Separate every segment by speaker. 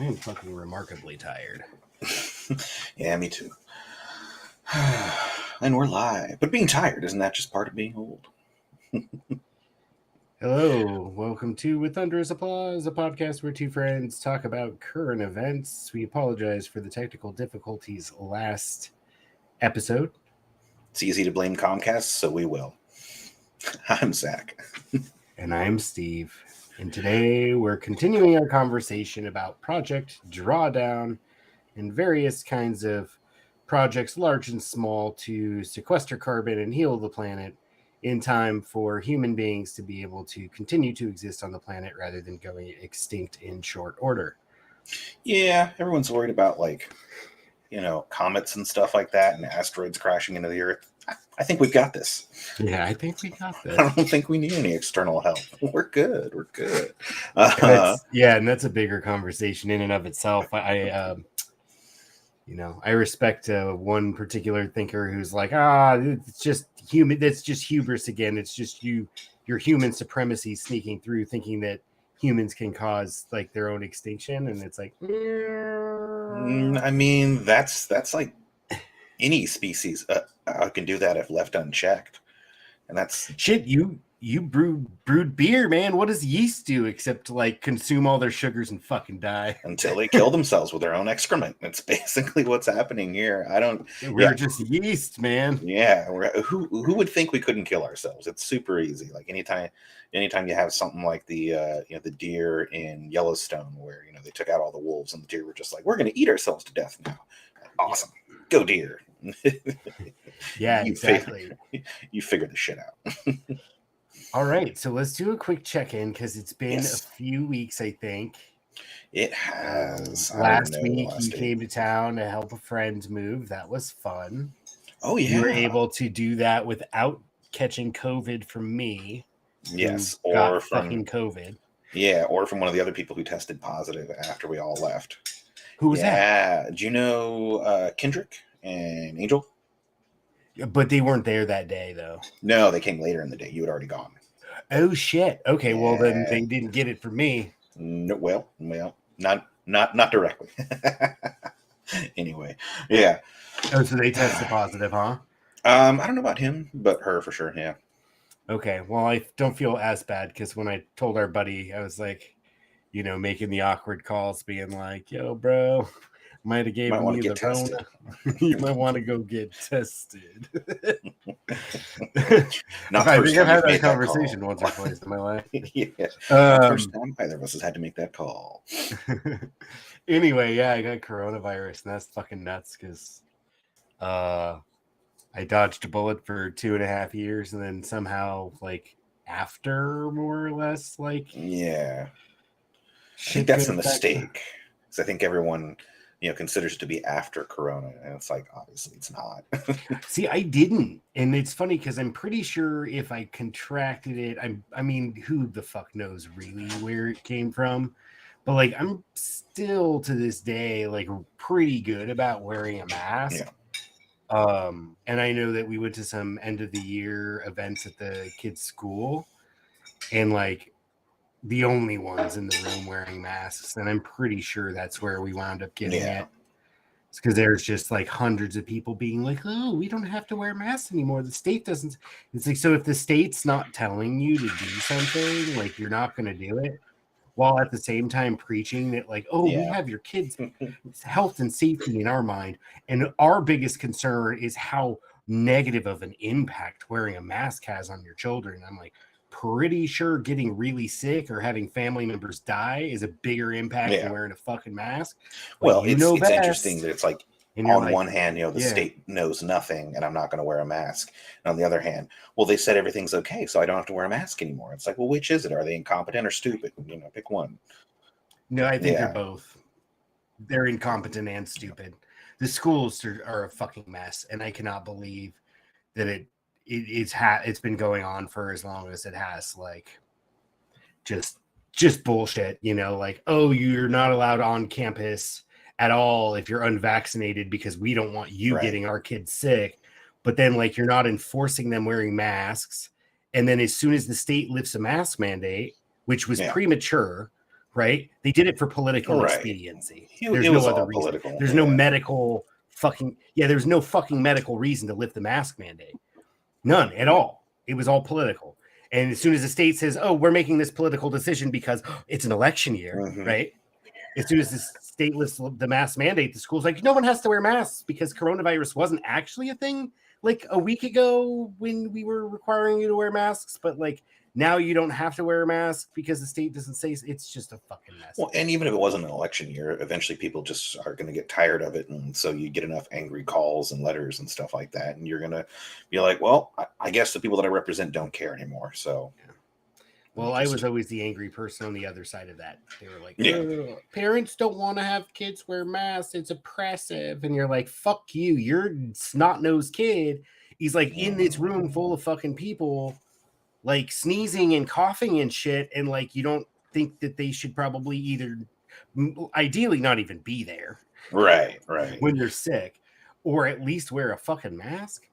Speaker 1: I am fucking remarkably tired.
Speaker 2: Yeah, me too. And we're live. But being tired, isn't that just part of being old?
Speaker 1: Hello, welcome to With Thunderous Applause, a podcast where two friends talk about current events. We apologize for the technical difficulties last episode.
Speaker 2: It's easy to blame Comcast, so we will. I'm Zach.
Speaker 1: And I'm Steve. And today we're continuing our conversation about Project Drawdown and various kinds of projects, large and small, to sequester carbon and heal the planet in time for human beings to be able to continue to exist on the planet rather than going extinct in short order.
Speaker 2: Yeah, everyone's worried about, comets and stuff like that and asteroids crashing into the Earth. I think we've got this.
Speaker 1: Yeah, I think we got this.
Speaker 2: I don't think we need any external help. We're good.
Speaker 1: And that's a bigger conversation in and of itself. I respect one particular thinker who's like, it's just human. That's just hubris again. It's just your human supremacy sneaking through, thinking that humans can cause like their own extinction. And it's like,
Speaker 2: I mean, that's like any species can do that if left unchecked. And that's
Speaker 1: shit. You brewed beer, man. What does yeast do except to like consume all their sugars and fucking die
Speaker 2: until they kill themselves with their own excrement? That's basically what's happening here.
Speaker 1: We're just yeast, man.
Speaker 2: Yeah, who would think we couldn't kill ourselves? It's super easy. Like anytime you have something like the deer in Yellowstone, where they took out all the wolves and the deer were just like, we're going to eat ourselves to death now. Awesome, go deer.
Speaker 1: Yeah, exactly.
Speaker 2: You figure this shit out.
Speaker 1: All right, so let's do a quick check-in because it's been a few weeks, I think.
Speaker 2: It has.
Speaker 1: Last week, you came to town to help a friend move. That was fun.
Speaker 2: Oh, yeah.
Speaker 1: You were able to do that without catching COVID from me.
Speaker 2: Yes, or from
Speaker 1: fucking COVID.
Speaker 2: Yeah, or from one of the other people who tested positive after we all left.
Speaker 1: Who was that?
Speaker 2: Yeah, do you know Kendrick and Angel?
Speaker 1: But they weren't there that day, though.
Speaker 2: No, they came later in the day. You had already gone.
Speaker 1: Oh shit! Okay, well then they didn't get it from me.
Speaker 2: No, well, not directly. Anyway, yeah.
Speaker 1: Oh, so they tested positive, huh?
Speaker 2: I don't know about him, but her for sure. Yeah.
Speaker 1: Okay, well, I don't feel as bad because when I told our buddy, I was like, making the awkward calls, being like, "Yo, bro, might have gave me the Rona. You might want to go get tested."
Speaker 2: Not
Speaker 1: I think I've had that conversation once or twice in my life.
Speaker 2: Yeah, first time either of us has had to make that call.
Speaker 1: Anyway, yeah, I got coronavirus, and that's fucking nuts because I dodged a bullet for 2.5 years, and then somehow, like, after more or less, like,
Speaker 2: yeah, I think that's a mistake because I think everyone considers it to be after Corona, and it's like, obviously it's not.
Speaker 1: See, I didn't, and it's funny because I'm pretty sure if I contracted it, I mean, who the fuck knows really where it came from, but like, I'm still to this day like pretty good about wearing a mask.
Speaker 2: Yeah.
Speaker 1: And I know that we went to some end of the year events at the kids' school, and like the only ones in the room wearing masks, and I'm pretty sure that's where we wound up getting it. It's because there's just like hundreds of people being like, "Oh, we don't have to wear masks anymore. The state doesn't." It's like, so if the state's not telling you to do something, like you're not going to do it, while at the same time preaching that like, we have your kids' health and safety in our mind, and our biggest concern is how negative of an impact wearing a mask has on your children. I'm like, pretty sure getting really sick or having family members die is a bigger impact than wearing a fucking mask.
Speaker 2: Like, well, it's interesting that it's like, on one hand, the state knows nothing and I'm not going to wear a mask. And on the other hand, well, they said everything's okay, so I don't have to wear a mask anymore. It's like, well, which is it? Are they incompetent or stupid? Pick one.
Speaker 1: No, I think they're both. They're incompetent and stupid. The schools are a fucking mess, and I cannot believe that it's been going on for as long as it has. Like, just bullshit, like, oh, you're not allowed on campus at all if you're unvaccinated because we don't want you getting our kids sick. But then, like, you're not enforcing them wearing masks. And then as soon as the state lifts a mask mandate, which was premature, right? They did it for political
Speaker 2: Right.
Speaker 1: expediency.
Speaker 2: It
Speaker 1: There's
Speaker 2: was
Speaker 1: no other
Speaker 2: all
Speaker 1: reason.
Speaker 2: political.
Speaker 1: There's no medical fucking there's no fucking medical reason to lift the mask mandate. None at all. It was all political. And as soon as the state says, "Oh, we're making this political decision because it's an election year," right? As soon as the state lifts the mask mandate, the school's like, no one has to wear masks because coronavirus wasn't actually a thing like a week ago when we were requiring you to wear masks, but like now you don't have to wear a mask because the state doesn't say. It's just a fucking mess.
Speaker 2: Well, and even if it wasn't an election year, eventually people just are going to get tired of it. And so you get enough angry calls and letters and stuff like that. And you're going to be like, well, I guess the people that I represent don't care anymore. So,
Speaker 1: yeah. Well, I was always the angry person on the other side of that. They were like, parents don't want to have kids wear masks. It's oppressive. And you're like, fuck you. You're snot-nosed kid. He's like in this room full of fucking people, like sneezing and coughing and shit. And like, you don't think that they should probably either, ideally, not even be there.
Speaker 2: Right.
Speaker 1: When you're sick, or at least wear a fucking mask.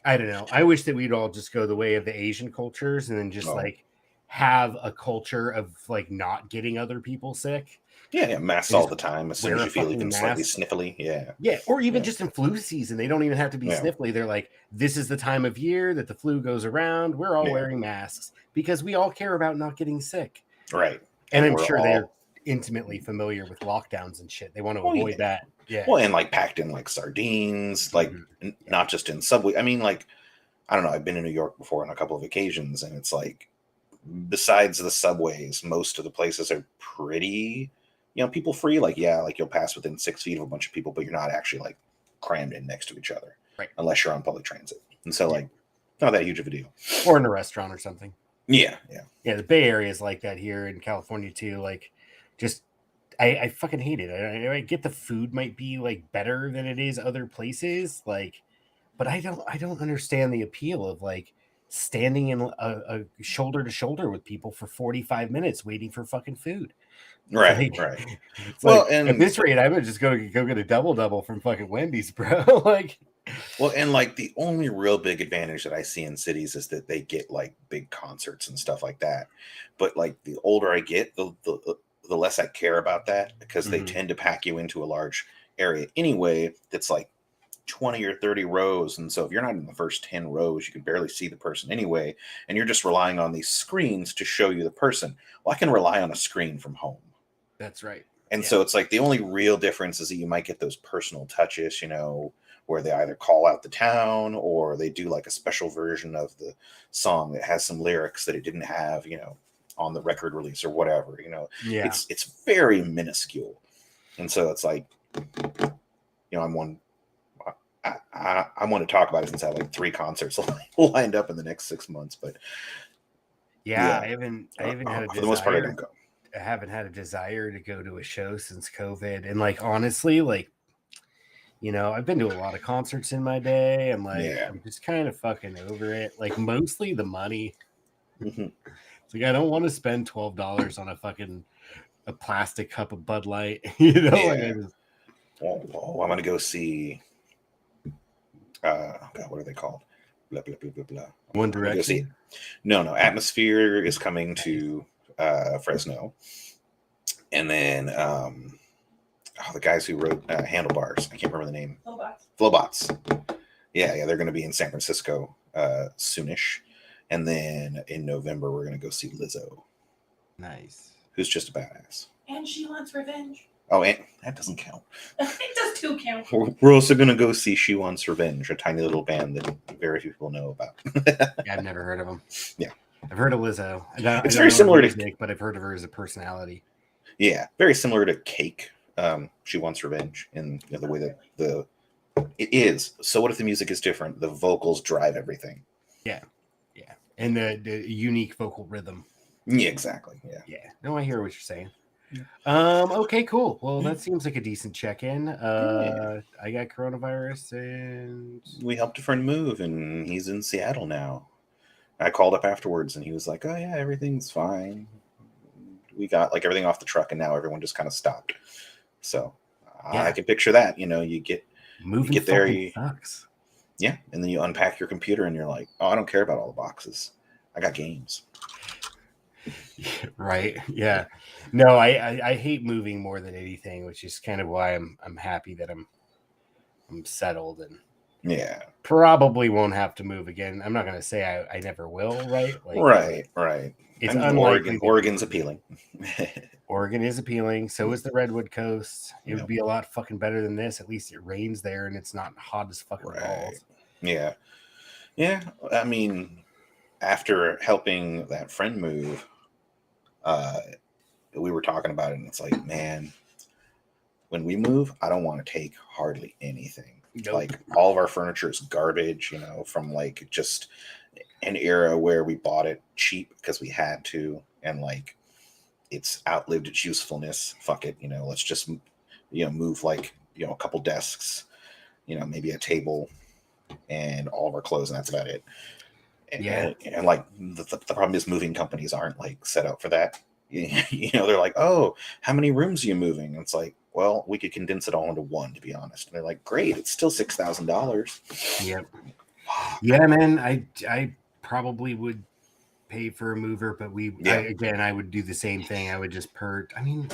Speaker 1: I don't know. I wish that we'd all just go the way of the Asian cultures and then just like have a culture of like not getting other people sick.
Speaker 2: Yeah, masks all the time as soon as you feel even slightly sniffly. Yeah,
Speaker 1: or even just in flu season, they don't even have to be sniffly. They're like, this is the time of year that the flu goes around. We're all wearing masks because we all care about not getting sick.
Speaker 2: Right,
Speaker 1: and I'm sure they're intimately familiar with lockdowns and shit. They want to avoid that. Yeah.
Speaker 2: Well, and like packed in like sardines, like not just in Subway. I mean, like, I don't know. I've been in New York before on a couple of occasions, and it's like, besides the subways, most of the places are pretty, people free. Like, like you'll pass within 6 feet of a bunch of people, but you're not actually like crammed in next to each other,
Speaker 1: right?
Speaker 2: Unless you're on public transit, and so like, not that huge of a deal.
Speaker 1: Or in a restaurant or something.
Speaker 2: Yeah.
Speaker 1: The Bay Area is like that here in California too. Like, just. I fucking hate it. I get the food might be like better than it is other places, like, but I don't understand the appeal of like standing in a shoulder to shoulder with people for 45 minutes waiting for fucking food.
Speaker 2: Right.
Speaker 1: It's well, like, and at this rate, I would just go get a double from fucking Wendy's, bro. Like,
Speaker 2: well, and like the only real big advantage that I see in cities is that they get like big concerts and stuff like that. But like the older I get, the less I care about that, because they tend to pack you into a large area anyway that's like 20 or 30 rows. And so if you're not in the first 10 rows, you can barely see the person anyway. And you're just relying on these screens to show you the person. Well, I can rely on a screen from home.
Speaker 1: That's right.
Speaker 2: And so it's like the only real difference is that you might get those personal touches, where they either call out the town or they do like a special version of the song that has some lyrics that it didn't have, on the record release or whatever, it's very minuscule. And so it's like, I'm one I want to talk about it since I have like 3 concerts lined up in the next 6 months, but
Speaker 1: I haven't had
Speaker 2: for the most part I don't go.
Speaker 1: I haven't had a desire to go to a show since COVID. And like, honestly, like, I've been to a lot of concerts in my day and like, I'm just kind of fucking over it. Like, mostly the money. It's like, I don't want to spend $12 on a plastic cup of Bud Light,
Speaker 2: I'm going to go see, God, what are they called? Blah, blah, blah, blah, blah.
Speaker 1: One Direction?
Speaker 2: No. Atmosphere is coming to Fresno. And then the guys who wrote Handlebars, I can't remember the name. Flowbots. Yeah, they're going to be in San Francisco soonish. And then in November, we're going to go see Lizzo.
Speaker 1: Nice.
Speaker 2: Who's just a badass.
Speaker 3: And She Wants Revenge.
Speaker 2: Oh, and that doesn't count.
Speaker 3: It does too count.
Speaker 2: We're also going to go see She Wants Revenge, a tiny little band that very few people know about.
Speaker 1: I've never heard of them.
Speaker 2: Yeah.
Speaker 1: I've heard of Lizzo.
Speaker 2: It's very similar to
Speaker 1: Nick, but I've heard of her as a personality.
Speaker 2: Yeah, very similar to Cake. She Wants Revenge in the way that it is. So what if the music is different? The vocals drive everything.
Speaker 1: Yeah. And the unique vocal rhythm.
Speaker 2: Yeah, exactly.
Speaker 1: Yeah. No, I hear what you're saying. Okay, cool. Well, that seems like a decent check-in. I got coronavirus and
Speaker 2: we helped a friend move, and he's in Seattle now. I called up afterwards, and he was like, "Oh yeah, everything's fine. We got like everything off the truck, and now everyone just kind of stopped." So I can picture that. You get there,
Speaker 1: sucks.
Speaker 2: Yeah, and then you unpack your computer, and you're like, "Oh, I don't care about all the boxes. I got games."
Speaker 1: Right. Yeah. No, I hate moving more than anything, which is kind of why I'm happy that I'm settled and
Speaker 2: Yeah.
Speaker 1: probably won't have to move again. I'm not gonna say I never will, right? Like
Speaker 2: Right. Right.
Speaker 1: it's
Speaker 2: I mean,
Speaker 1: unlikely that
Speaker 2: Oregon's appealing.
Speaker 1: Oregon is appealing. So is the Redwood Coast. It
Speaker 2: Yeah.
Speaker 1: would be a lot fucking better than this. At least it rains there and it's not hot as fucking
Speaker 2: Right.
Speaker 1: balls.
Speaker 2: Yeah. Yeah. I mean, after helping that friend move, we were talking about it, and it's like, man, when we move, I don't want to take hardly anything.
Speaker 1: Nope.
Speaker 2: Like all of our furniture is garbage, you know, from like just an era where we bought it cheap because we had to, and like it's outlived its usefulness. Fuck it, you know, let's just move like a couple desks, maybe a table, and all of our clothes, and that's about it. And like the problem is moving companies aren't like set up for that. They're like, oh, how many rooms are you moving? And it's like, well, we could condense it all into one, to be honest. And they're like, great, it's still $6,000.
Speaker 1: Yep. Yeah, man. I probably would pay for a mover, but I would do the same thing. I would just I mean,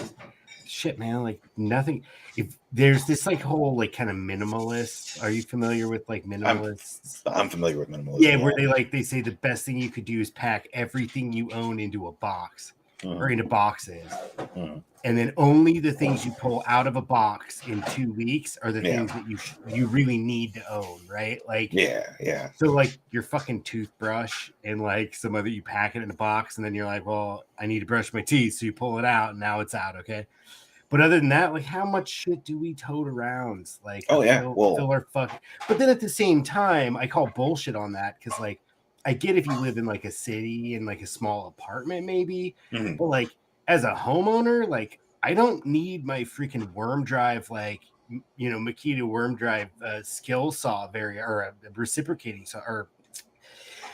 Speaker 1: shit, man, like nothing. If there's this like whole like kind of minimalist, are you familiar with like minimalists?
Speaker 2: I'm familiar with minimalism.
Speaker 1: Yeah, where they say the best thing you could do is pack everything you own into a box or into boxes. And then only the things you pull out of a box in 2 weeks are the things that you really need to own, right? Like so like your fucking toothbrush and like some other, you pack it in a box and then you're like, well, I need to brush my teeth, so you pull it out and now it's out, okay? But other than that, like how much shit do we tote around? Like fill our fuck. But then at the same time, I call bullshit on that because like I get if you live in like a city in like a small apartment maybe, but like as a homeowner, like I don't need my freaking worm drive, like Makita worm drive skill saw or a reciprocating saw or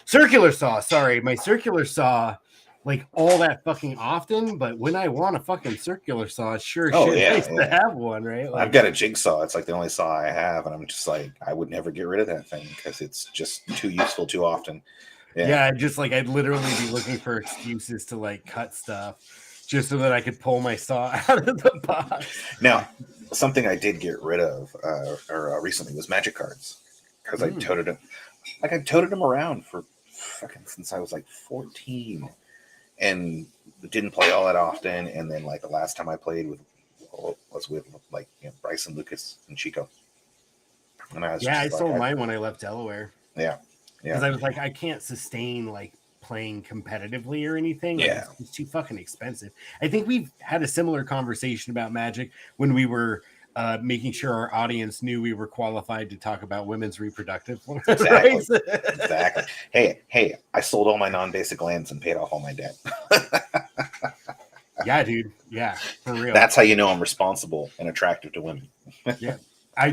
Speaker 1: circular saw. Sorry, my circular saw like all that fucking often, but when I want a fucking circular saw, it's nice to have one, right? Like,
Speaker 2: I've got a jigsaw. It's like the only saw I have, and I'm just like, I would never get rid of that thing because it's just too useful too often.
Speaker 1: Yeah, just like I'd literally be looking for excuses to like cut stuff just so that I could pull my saw out of the box.
Speaker 2: Now, something I did get rid of recently was magic cards because I toted them. Like I toted them around for fucking since I was like 14, and didn't play all that often. And then like the last time I played was with like Bryson, Lucas, and Chico. And I
Speaker 1: sold mine when I left Delaware.
Speaker 2: Yeah.
Speaker 1: Because I was like, I can't sustain like playing competitively or anything. Like, it's too fucking expensive. I think we've had a similar conversation about Magic when we were making sure our audience knew we were qualified to talk about women's reproductive rights.
Speaker 2: Exactly. Hey, I sold all my non-basic lands and paid off all my debt.
Speaker 1: Yeah, dude. Yeah, for real.
Speaker 2: That's how you know I'm responsible and attractive to women.
Speaker 1: Yeah. I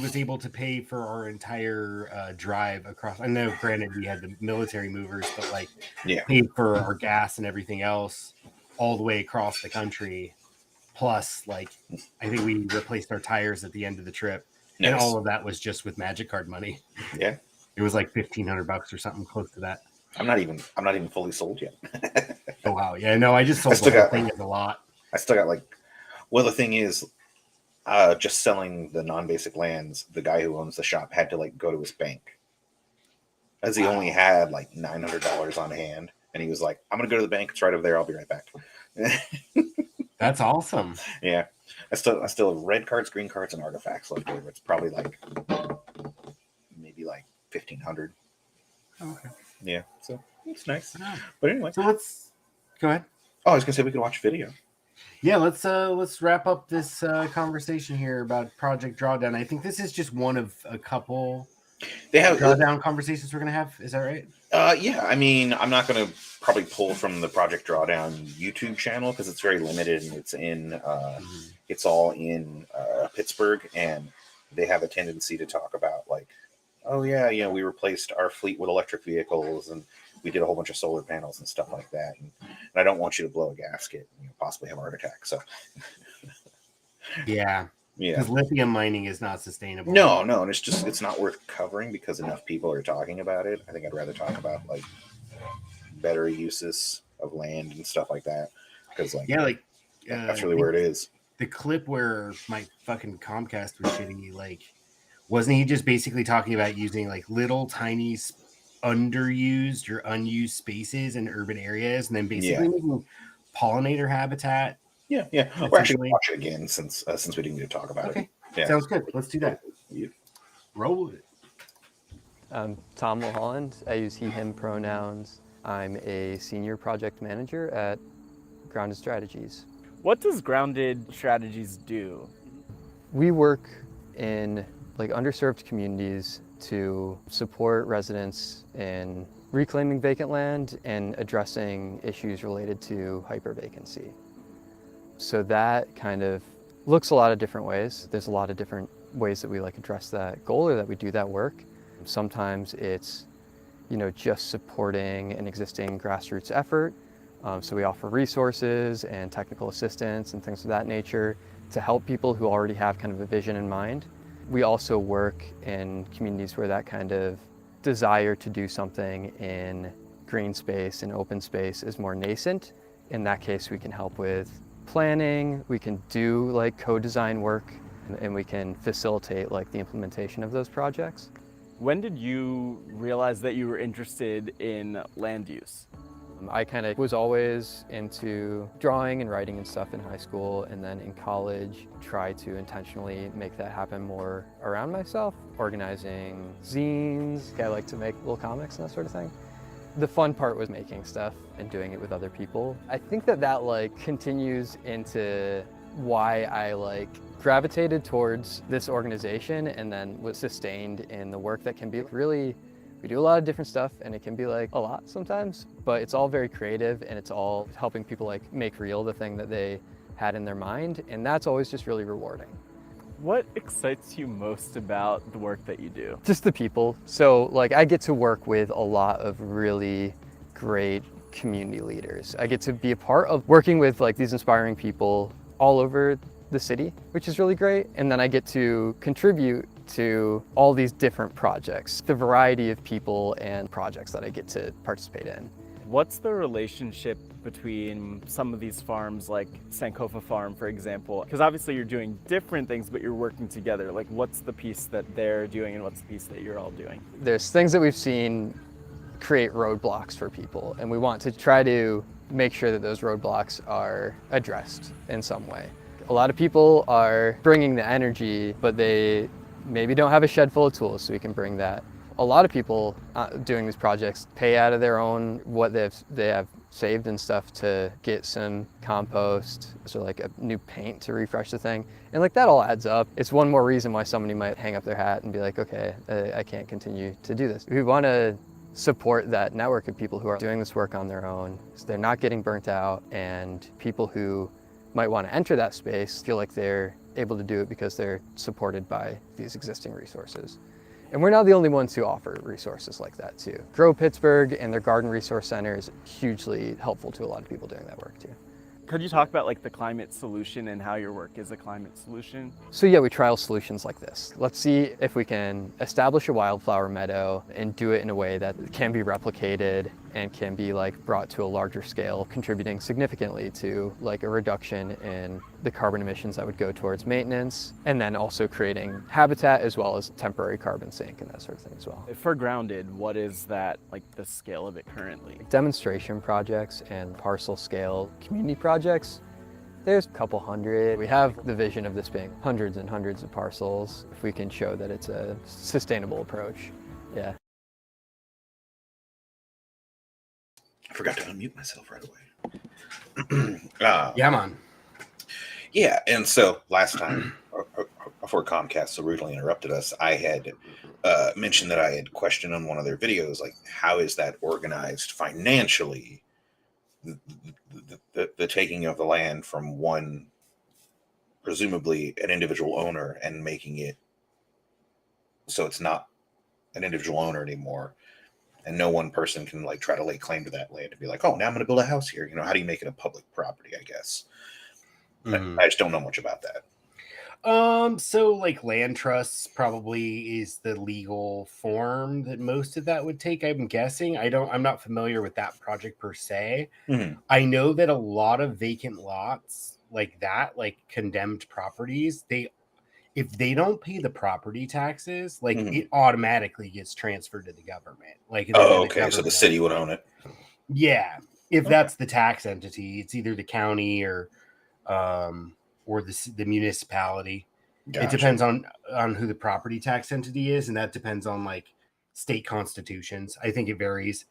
Speaker 1: was able to pay for our entire drive across. I know, granted, we had the military movers, but like, paid for our gas and everything else all the way across the country. Plus, like, I think we replaced our tires at the end of the trip, and all of that was just with Magic Card money.
Speaker 2: Yeah,
Speaker 1: it was like $1,500 or something close to that.
Speaker 2: I'm not even fully sold yet.
Speaker 1: Oh wow, yeah, no, I just sold the whole thing as a lot.
Speaker 2: I still got like, well, the thing is. Just selling the non-basic lands, the guy who owns the shop had to like go to his bank as he only had like $900 on hand, and he was like, "I'm gonna go to the bank. It's right over there. I'll be right back."
Speaker 1: That's awesome.
Speaker 2: Yeah, I still have red cards, green cards, and artifacts left over. It's probably like maybe like 1,500.
Speaker 1: Okay.
Speaker 2: Yeah, so it's nice. But anyway,
Speaker 1: so let's go ahead.
Speaker 2: Oh, I was gonna say we could watch video.
Speaker 1: Yeah, let's wrap up this conversation here about Project Drawdown. I think this is just one of a couple Drawdown conversations we're gonna have. Is that right?
Speaker 2: Yeah. I mean, I'm not gonna probably pull from the Project Drawdown YouTube channel because it's very limited and it's in it's all in Pittsburgh, and they have a tendency to talk about like, oh yeah, we replaced our fleet with electric vehicles and we did a whole bunch of solar panels and stuff like that. And I don't want you to blow a gasket and possibly have a heart attack. So,
Speaker 1: yeah. Because lithium mining is not sustainable.
Speaker 2: No. And it's not worth covering because enough people are talking about it. I think I'd rather talk about like better uses of land and stuff like that. Because like,
Speaker 1: Yeah, like
Speaker 2: that's really where it is.
Speaker 1: The clip where my fucking Comcast was shitty, like, wasn't he just basically talking about using like little tiny underused or unused spaces in urban areas, and then basically making pollinator habitat?
Speaker 2: Yeah. We're actually gonna watch it again since we didn't get to talk about it. Yeah.
Speaker 1: Sounds good. Let's do that. Roll it.
Speaker 4: I'm Tom Mulholland. I use he, him pronouns. I'm a senior project manager at Grounded Strategies.
Speaker 5: What does Grounded Strategies do?
Speaker 4: We work in like underserved communities to support residents in reclaiming vacant land and addressing issues related to hypervacancy. So that kind of looks a lot of different ways. There's a lot of different ways that we like address that goal or that we do that work. Sometimes it's, just supporting an existing grassroots effort. So we offer resources and technical assistance and things of that nature to help people who already have kind of a vision in mind. We also work in communities where that kind of desire to do something in green space and open space is more nascent. In that case, we can help with planning, we can do like co-design work, and we can facilitate like the implementation of those projects.
Speaker 5: When did you realize that you were interested in land use?
Speaker 4: I kind of was always into drawing and writing and stuff in high school, and then in college try to intentionally make that happen more around myself, organizing zines. I like to make little comics and that sort of thing. The fun part was making stuff and doing it with other people. I think that like continues into why I like gravitated towards this organization and then was sustained in the work that can be really, we do a lot of different stuff and it can be like a lot sometimes, but it's all very creative and it's all helping people like make real the thing that they had in their mind, and that's always just really rewarding.
Speaker 5: What excites you most about the work that you do?
Speaker 4: Just the people. So like I get to work with a lot of really great community leaders. I get to be a part of working with like these inspiring people all over the city, which is really great. And then I get to contribute to all these different projects, the variety of people and projects that I get to participate in.
Speaker 5: What's the relationship between some of these farms, like Sankofa Farm, for example? Because obviously you're doing different things, but you're working together. Like what's the piece that they're doing and what's the piece that you're all doing?
Speaker 4: There's things that we've seen create roadblocks for people, and we want to try to make sure that those roadblocks are addressed in some way. A lot of people are bringing the energy, but they maybe don't have a shed full of tools, so we can bring that. A lot of people doing these projects pay out of their own, what they have saved and stuff to get some compost, so like a new paint to refresh the thing. And like that all adds up. It's one more reason why somebody might hang up their hat and be like, okay, I can't continue to do this. We want to support that network of people who are doing this work on their own, so they're not getting burnt out, and people who might want to enter that space feel like they're able to do it because they're supported by these existing resources. And we're not the only ones who offer resources like that too. Grow Pittsburgh and their Garden Resource Center is hugely helpful to a lot of people doing that work too.
Speaker 5: Could you talk about like the climate solution and how your work is a climate solution?
Speaker 4: So yeah, we trial solutions like this. Let's see if we can establish a wildflower meadow and do it in a way that can be replicated and can be like brought to a larger scale, contributing significantly to like a reduction in the carbon emissions that would go towards maintenance, and then also creating habitat as well as temporary carbon sink and that sort of thing as well.
Speaker 5: For Grounded, what is that, like the scale of it currently?
Speaker 4: Demonstration projects and parcel scale community projects, there's a couple hundred. We have the vision of this being hundreds and hundreds of parcels if we can show that it's a sustainable approach. Yeah.
Speaker 2: I forgot to unmute myself right away.
Speaker 1: Yeah, man.
Speaker 2: Yeah, and so last time, before Comcast so rudely interrupted us, I had mentioned that I had questioned on one of their videos, like, how is that organized financially? The taking of the land from one, presumably an individual owner, and making it so it's not an individual owner anymore. And no one person can like try to lay claim to that land and be like, oh, now I'm going to build a house here. You know, how do you make it a public property, I guess? I just don't know much about that.
Speaker 1: So like land trusts probably is the legal form that most of that would take, I'm guessing. I'm not familiar with that project per se.
Speaker 2: Mhm.
Speaker 1: I know that a lot of vacant lots like that, like condemned properties, if they don't pay the property taxes, like
Speaker 2: Mhm.
Speaker 1: it automatically gets transferred to the government. Like and
Speaker 2: Oh,
Speaker 1: then the
Speaker 2: okay. So the
Speaker 1: government
Speaker 2: city would own it.
Speaker 1: Yeah. If
Speaker 2: Okay.
Speaker 1: that's the tax entity, it's either the county um or the municipality. It
Speaker 2: Gotcha.
Speaker 1: depends on who the property tax entity is, and that depends on like state constitutions. I think it varies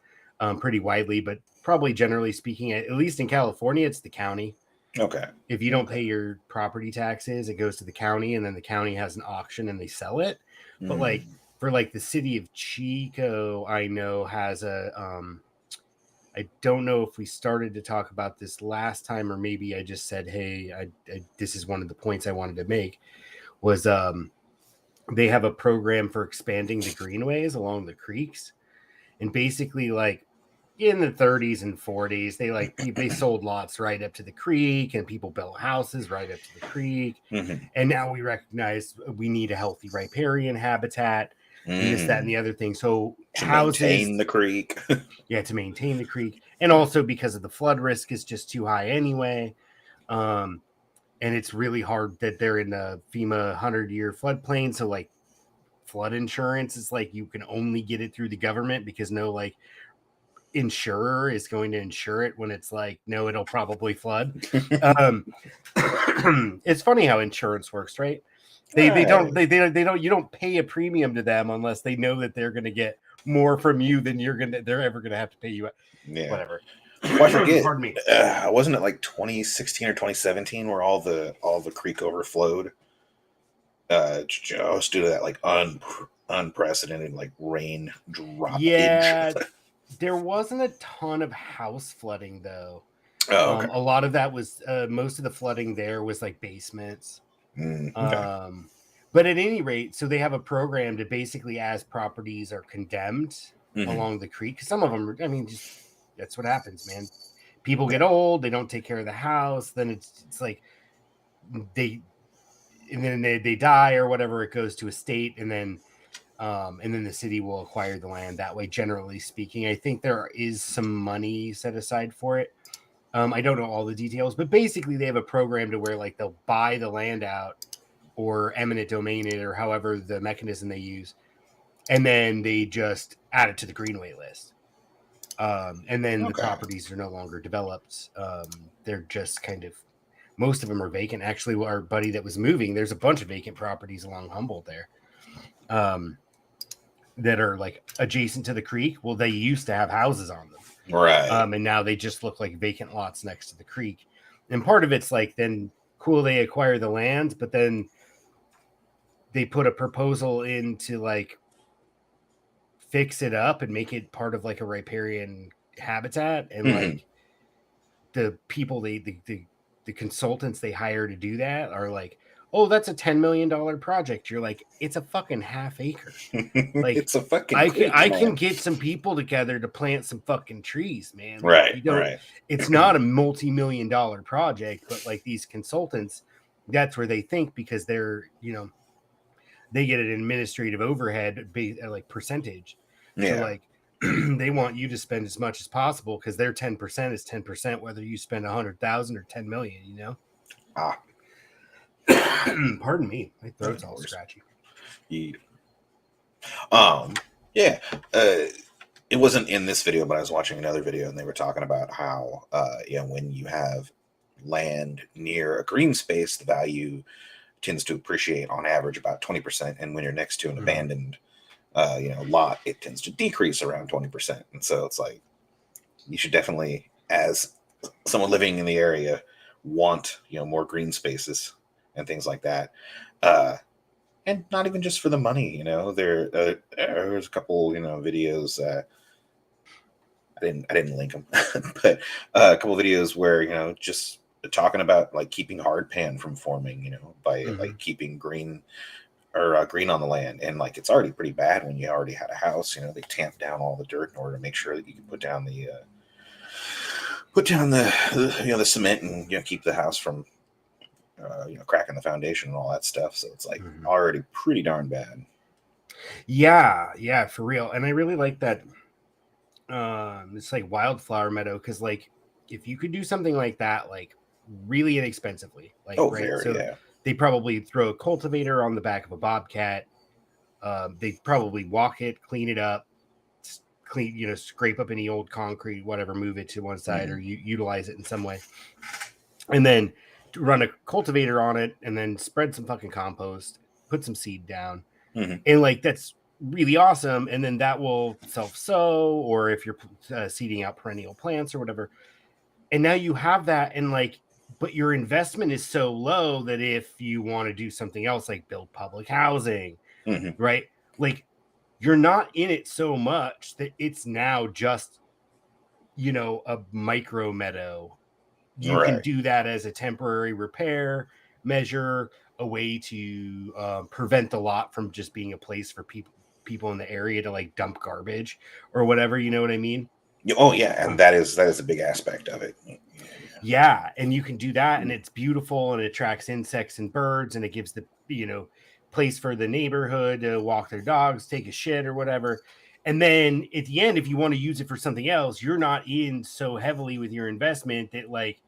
Speaker 1: pretty widely, but probably generally speaking, at least in California, it's the county.
Speaker 2: Okay.
Speaker 1: If you don't pay your property taxes, it goes to the county, and then the county has an auction and they sell it. But like
Speaker 2: Mm.
Speaker 1: for like the city of Chico, I know has a I don't know if we started to talk about this last time, or maybe I just said, hey, this is one of the points I wanted to make was they have a program for expanding the greenways along the creeks. And basically, like in the 30s and 40s, they sold lots right up to the creek, and people built houses right up to the creek.
Speaker 2: Mhm.
Speaker 1: And now we recognize we need a healthy riparian habitat and this, that, and
Speaker 2: Mm.
Speaker 1: the other thing. So
Speaker 2: To
Speaker 1: houses,
Speaker 2: maintain the creek.
Speaker 1: to maintain the creek, and also because of the flood risk is just too high anyway. Um, and it's really hard that they're in the FEMA 100-year floodplain. So like flood insurance is like you can only get it through the government because no like insurer is going to insure it when it's like no, it'll probably flood. um it's funny how insurance works, right? They don't
Speaker 2: Right.
Speaker 1: they don't you don't pay a premium to them unless they know that they're going to get more from you than they're ever going to have to pay you.
Speaker 2: Yeah.
Speaker 1: Whatever.
Speaker 2: Well, I forget.
Speaker 1: Pardon me.
Speaker 2: Wasn't it like 2016 or 2017 where all the creek overflowed? Just due to that like unprecedented like rain droppage.
Speaker 1: Yeah, there wasn't a ton of house flooding though.
Speaker 2: Oh, okay.
Speaker 1: A lot of that was most of the flooding there was like basements.
Speaker 2: Okay.
Speaker 1: But at any rate, so they have a program to basically, as properties are condemned
Speaker 2: Mhm.
Speaker 1: along the creek, 'cause some of them, I mean, just that's what happens, man. People get old, they don't take care of the house, then it's like they and then they die or whatever, it goes to a state, and then the city will acquire the land that way, generally speaking. I think there is some money set aside for it. I don't know all the details, but basically they have a program to where like they'll buy the land out or eminent domain it or however the mechanism they use, and then they just add it to the greenway list. And then the
Speaker 2: Okay.
Speaker 1: properties are no longer developed. They're just kind of, most of them are vacant. Actually, our buddy that was moving, there's a bunch of vacant properties along Humboldt there that are like adjacent to the creek. Well, they used to have houses on them.
Speaker 2: Right.
Speaker 1: And now they just look like vacant lots next to the creek. And part of it's like, then cool, they acquire the land, but then they put a proposal in to like fix it up and make it part of like a riparian habitat. And
Speaker 2: Mhm.
Speaker 1: like the people the consultants they hire to do that are like, oh, that's a $10 million project. You're like, it's a fucking half acre. Like,
Speaker 2: It's a fucking
Speaker 1: I
Speaker 2: creek,
Speaker 1: can
Speaker 2: man.
Speaker 1: get some people together to plant some fucking trees, man. Like,
Speaker 2: Right.
Speaker 1: you don't,
Speaker 2: Right.
Speaker 1: it's not a multi-million-dollar project, but like these consultants, that's where they think, because they're, they get an administrative overhead like percentage. So
Speaker 2: Yeah.
Speaker 1: like they want you to spend as much as possible because their 10% is 10%, whether you spend 100,000 or 10 million,
Speaker 2: Ah.
Speaker 1: Pardon me, my throat's
Speaker 2: No
Speaker 1: all
Speaker 2: worries.
Speaker 1: scratchy.
Speaker 2: Yeah. It wasn't in this video, but I was watching another video and they were talking about how when you have land near a green space, the value tends to appreciate on average about 20%, and when you're next to an
Speaker 1: Mhm.
Speaker 2: abandoned lot, it tends to decrease around 20%. And so it's like you should definitely, as someone living in the area, want more green spaces and things like that. And not even just for the money, there's a couple videos. I didn't link them, but a couple videos where just talking about like keeping hardpan from forming, by like keeping green or green on the land. And like it's already pretty bad when you already had a house. They tamp down all the dirt in order to make sure that you can put down the the cement and keep the house from cracking the foundation and all that stuff. So it's like
Speaker 1: Mhm.
Speaker 2: already pretty darn bad.
Speaker 1: Yeah, for real. And I really like that. It's like wildflower meadow because like if you could do something like that, like really inexpensively, like
Speaker 2: Oh,
Speaker 1: right.
Speaker 2: very,
Speaker 1: So
Speaker 2: yeah.
Speaker 1: they probably throw a cultivator on the back of a bobcat. They probably walk it, clean it up, clean, scrape up any old concrete, whatever, move it to one side or utilize it in some way, and then run a cultivator on it, and then spread some fucking compost, put some seed down, and like that's really awesome. And then that will self-sow, or if you're seeding out perennial plants or whatever, and now you have that, and like, but your investment is so low that if you want to do something else like build public housing, right, like you're not in it so much that it's now just a micro meadow. You can
Speaker 2: Right.
Speaker 1: do that as a temporary repair measure, a way to prevent the lot from just being a place for people in the area to like dump garbage or whatever. You know what I mean?
Speaker 2: Oh yeah, and that is a big aspect of it.
Speaker 1: Yeah, and you can do that, and it's beautiful, and it attracts insects and birds, and it gives the place for the neighborhood to walk their dogs, take a shit or whatever. And then at the end, if you want to use it for something else, you're not in so heavily with your investment that like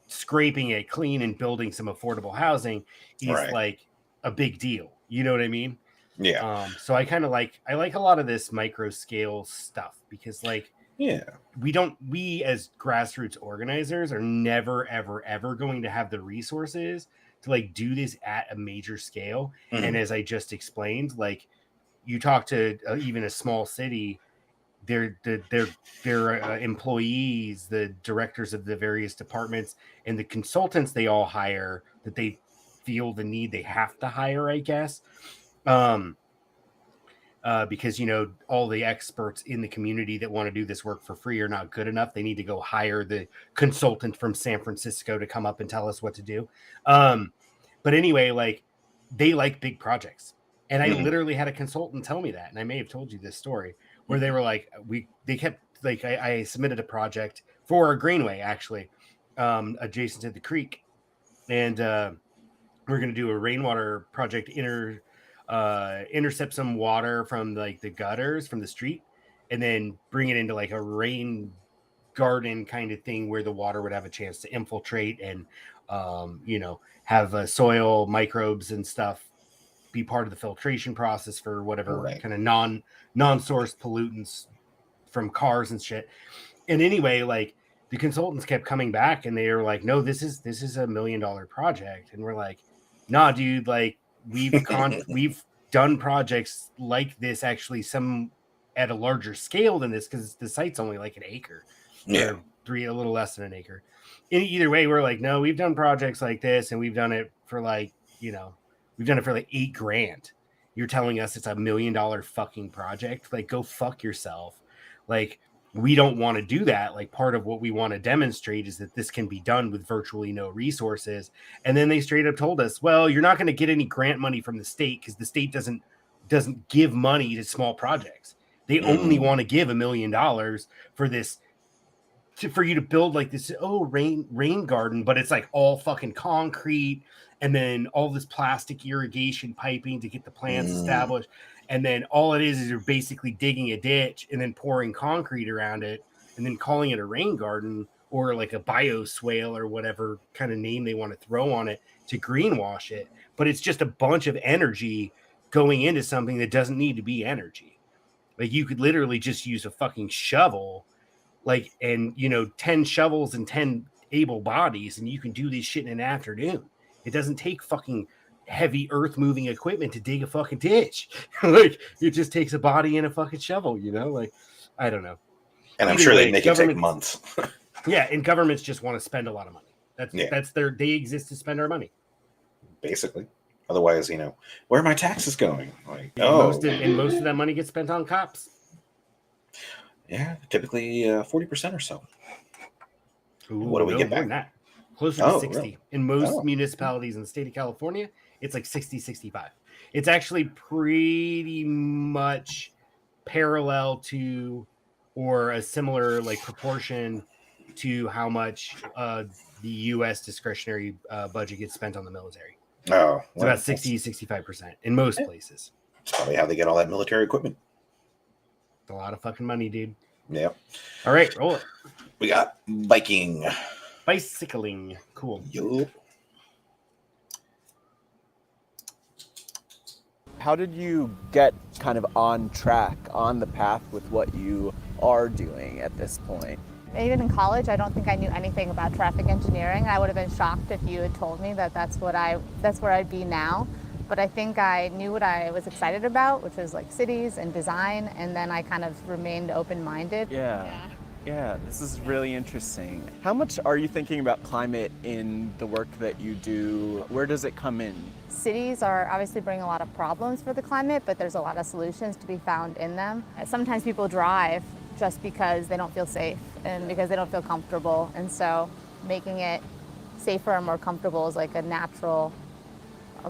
Speaker 1: scraping it clean and building some affordable housing is
Speaker 2: Right.
Speaker 1: like a big deal. You know what I mean?
Speaker 2: Yeah.
Speaker 1: So I kind of like a lot of this micro scale stuff because like
Speaker 2: Yeah.
Speaker 1: we as grassroots organizers are never ever going to have the resources to like do this at a major scale. And as I just explained, like you talk to even a small city, their employees, the directors of the various departments, and the consultants they all hire that they feel the need they have to hire, I guess. Because all the experts in the community that want to do this work for free are not good enough. They need to go hire the consultant from San Francisco to come up and tell us what to do. But anyway, like they like big projects, and I literally had a consultant tell me that, and I may have told you this story where they were like, they kept like I submitted a project for a greenway actually, adjacent to the creek, and we're going to do a rainwater project intercept some water from like the gutters from the street and then bring it into like a rain garden kind of thing where the water would have a chance to infiltrate and have soil microbes and stuff be part of the filtration process for whatever kind of non-source pollutants from cars and shit. And anyway, like the consultants kept coming back and they were like, no, this is $1 million project. And we're like, nah, dude, like we've done projects like this, actually some at a larger scale than this, because the site's only like an acre, or a little less than an acre. Either way, we're like, no, we've done projects like this, and we've done it for like, we've done it for like $8,000. You're telling us it's $1 million fucking project? Like, go fuck yourself. Like, we don't want to do that. Like, part of what we want to demonstrate is that this can be done with virtually no resources. And then they straight up told us, well, you're not going to get any grant money from the state because the state doesn't give money to small projects. They only want to give $1 million for this, for you to build like this rain garden, but it's like all fucking concrete, and then all this plastic irrigation piping to get the plants established. And then all it is you're basically digging a ditch and then pouring concrete around it and then calling it a rain garden or like a bioswale or whatever kind of name they want to throw on it to greenwash it. But it's just a bunch of energy going into something that doesn't need to be energy. Like you could literally just use a fucking shovel, like, and 10 shovels and 10 able bodies, and you can do this shit in an afternoon. It doesn't take fucking heavy earth moving equipment to dig a fucking ditch. Like it just takes a body and a fucking shovel, like, I don't know.
Speaker 2: And I'm sure they make it take months.
Speaker 1: Yeah, and governments just want to spend a lot of money. They exist to spend our money.
Speaker 2: Basically. Otherwise, where are my taxes going? Like,
Speaker 1: most of that money gets spent on cops.
Speaker 2: Yeah, typically 40% or so.
Speaker 1: Ooh,
Speaker 2: what do we get back?
Speaker 1: That. Closer to 60.
Speaker 2: Really?
Speaker 1: In most municipalities in the state of California, it's like 60, 65. It's actually pretty much parallel to or a similar like proportion to how much the U.S. discretionary budget gets spent on the military.
Speaker 2: Oh,
Speaker 1: It's about 60-65% in most places.
Speaker 2: That's probably how they get all that military equipment.
Speaker 1: It's a lot of fucking money, dude.
Speaker 2: Yep.
Speaker 1: All right, roll it.
Speaker 2: We got biking.
Speaker 1: Bicycling. Cool.
Speaker 2: Yup.
Speaker 5: How did you get kind of on track, on the path with what you are doing at this point?
Speaker 6: Even in college, I don't think I knew anything about traffic engineering. I would have been shocked if you had told me that that's where I'd be now. But I think I knew what I was excited about, which was like cities and design, and then I kind of remained open-minded.
Speaker 5: Yeah, this is really interesting. How much are you thinking about climate in the work that you do? Where does it come in?
Speaker 6: Cities are obviously bring a lot of problems for the climate, but there's a lot of solutions to be found in them. Sometimes people drive just because they don't feel safe and because they don't feel comfortable. And so making it safer and more comfortable is like a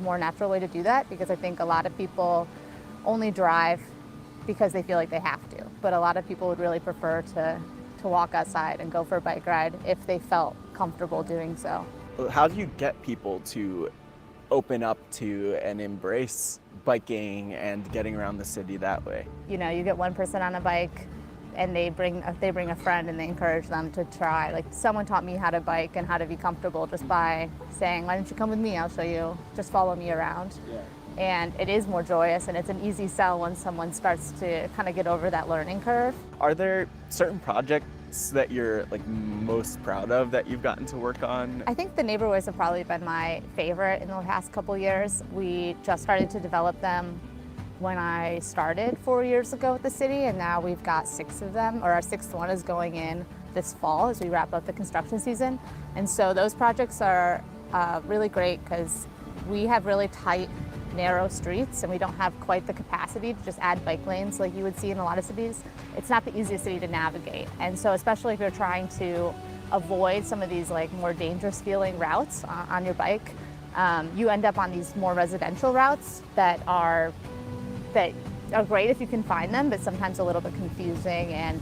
Speaker 6: more natural way to do that, because I think a lot of people only drive because they feel like they have to. But a lot of people would really prefer to walk outside and go for a bike ride if they felt comfortable doing so.
Speaker 5: How do you get people to open up to and embrace biking and getting around the city that way?
Speaker 6: You know, you get one person on a bike and they bring a friend and they encourage them to try. Like, someone taught me how to bike and how to be comfortable just by saying, why don't you come with me? I'll show you, just follow me around.
Speaker 5: Yeah.
Speaker 6: And it is more joyous, and it's an easy sell when someone starts to kind of get over that learning curve.
Speaker 5: Are there certain projects that you're like most proud of that you've gotten to work on?
Speaker 6: I think the neighborhoods have probably been my favorite in the past couple years. We just started to develop them when I started 4 years ago with the city, and now we've got 6 of them, or our 6th one is going in this fall as we wrap up the construction season. And so those projects are really great because we have really tight, narrow streets, and we don't have quite the capacity to just add bike lanes like you would see in a lot of cities. It's not the easiest city to navigate, and so especially if you're trying to avoid some of these like more dangerous feeling routes on your bike, you end up on these more residential routes that are great if you can find them, but sometimes a little bit confusing and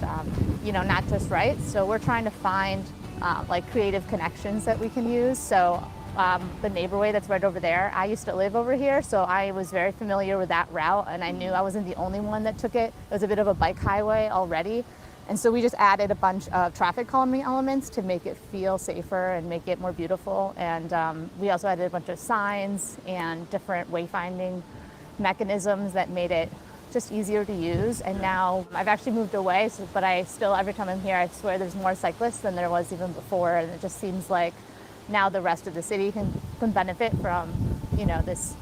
Speaker 6: not just right. So we're trying to find like creative connections that we can use. So the neighborhood that's right over there, I used to live over here, so I was very familiar with that route, and I knew I wasn't the only one that took it. It was a bit of a bike highway already, and so we just added a bunch of traffic calming elements to make it feel safer and make it more beautiful. And we also added a bunch of signs and different wayfinding mechanisms that made it just easier to use. And now I've actually moved away, but I still, every time I'm here, I swear there's more cyclists than there was even before, and it just seems like now the rest of the city can benefit from, this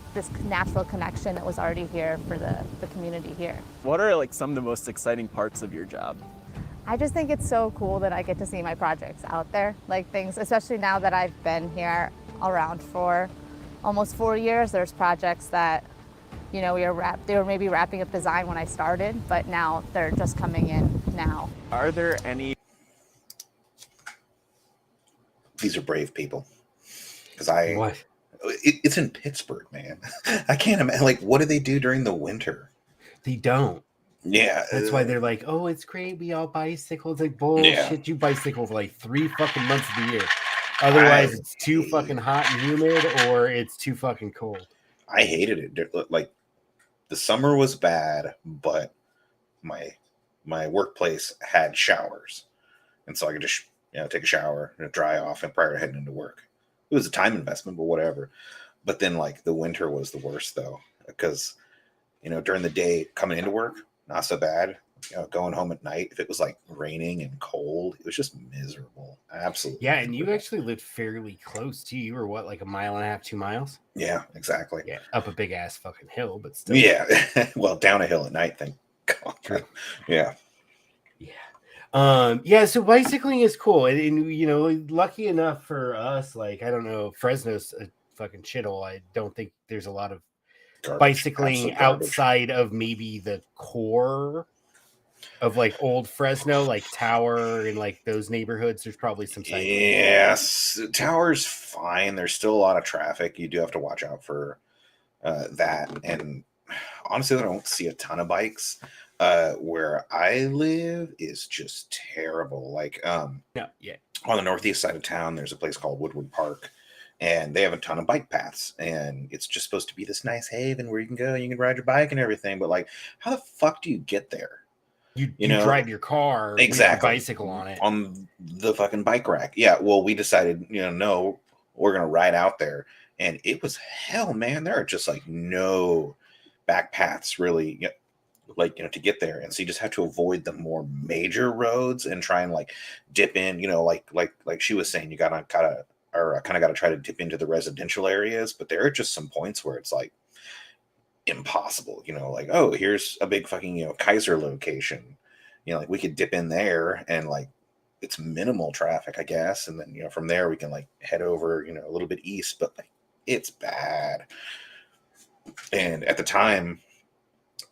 Speaker 6: natural connection that was already here for the community here.
Speaker 5: What are like some of the most exciting parts of your job?
Speaker 6: I just think it's so cool that I get to see my projects out there, like things, especially now that I've been here around for almost 4 years. There's projects that, they were maybe wrapping up design when I started, but now they're just coming in now.
Speaker 5: Are there any?
Speaker 2: These are brave people. Because
Speaker 1: What?
Speaker 2: it's in Pittsburgh, man. I can't imagine. Like, what do they do during the winter?
Speaker 1: They don't.
Speaker 2: Yeah.
Speaker 1: That's why they're like, oh, it's great. We all bicycle. It's like, bullshit.
Speaker 2: Yeah.
Speaker 1: You bicycle for like 3 fucking months of the year. Otherwise, it's too fucking hot and humid, or it's too fucking cold.
Speaker 2: I hated it. Like, the summer was bad, but my workplace had showers, and so I could just take a shower and dry off and prior to heading into work. It was a time investment, but whatever. But then like the winter was the worst though, because during the day coming into work, not so bad. Going home at night, if it was like raining and cold, it was just miserable. Absolutely.
Speaker 1: Yeah, and you actually lived fairly close too. You were what, like 1.5 miles, 2 miles?
Speaker 2: Yeah, exactly.
Speaker 1: Yeah, up a big ass fucking hill, but still.
Speaker 2: Yeah. Well, down a hill at night, thank God.
Speaker 1: True.
Speaker 2: Yeah.
Speaker 1: Yeah, so bicycling is cool. And lucky enough for us, like, I don't know, Fresno's a fucking shithole. I don't think there's a lot of bicycling outside of maybe the core of like old Fresno, like Tower and like those neighborhoods. There's probably some cycling.
Speaker 2: Yes, Tower's fine. There's still a lot of traffic. You do have to watch out for that. And honestly, I don't see a ton of bikes. Where I live is just terrible. Like,
Speaker 1: Yeah, yeah.
Speaker 2: on the northeast side of town, there's a place called Woodward Park, and they have a ton of bike paths, and it's just supposed to be this nice haven where you can go, you can ride your bike and everything. But like, how the fuck do you get there?
Speaker 1: You
Speaker 2: know,
Speaker 1: drive your car with
Speaker 2: exactly
Speaker 1: your bicycle on it.
Speaker 2: on the fucking bike rack. Yeah. Well, we decided, no, we're gonna ride out there, and it was hell, man. There are just like no back paths really, to get there, and so you just have to avoid the more major roads and try and like dip in, like she was saying, you gotta try to dip into the residential areas, but there are just some points where it's like impossible, like, oh, here's a big fucking Kaiser location, like we could dip in there and like it's minimal traffic, I guess, and then from there we can like head over a little bit east, but like it's bad. And at the time,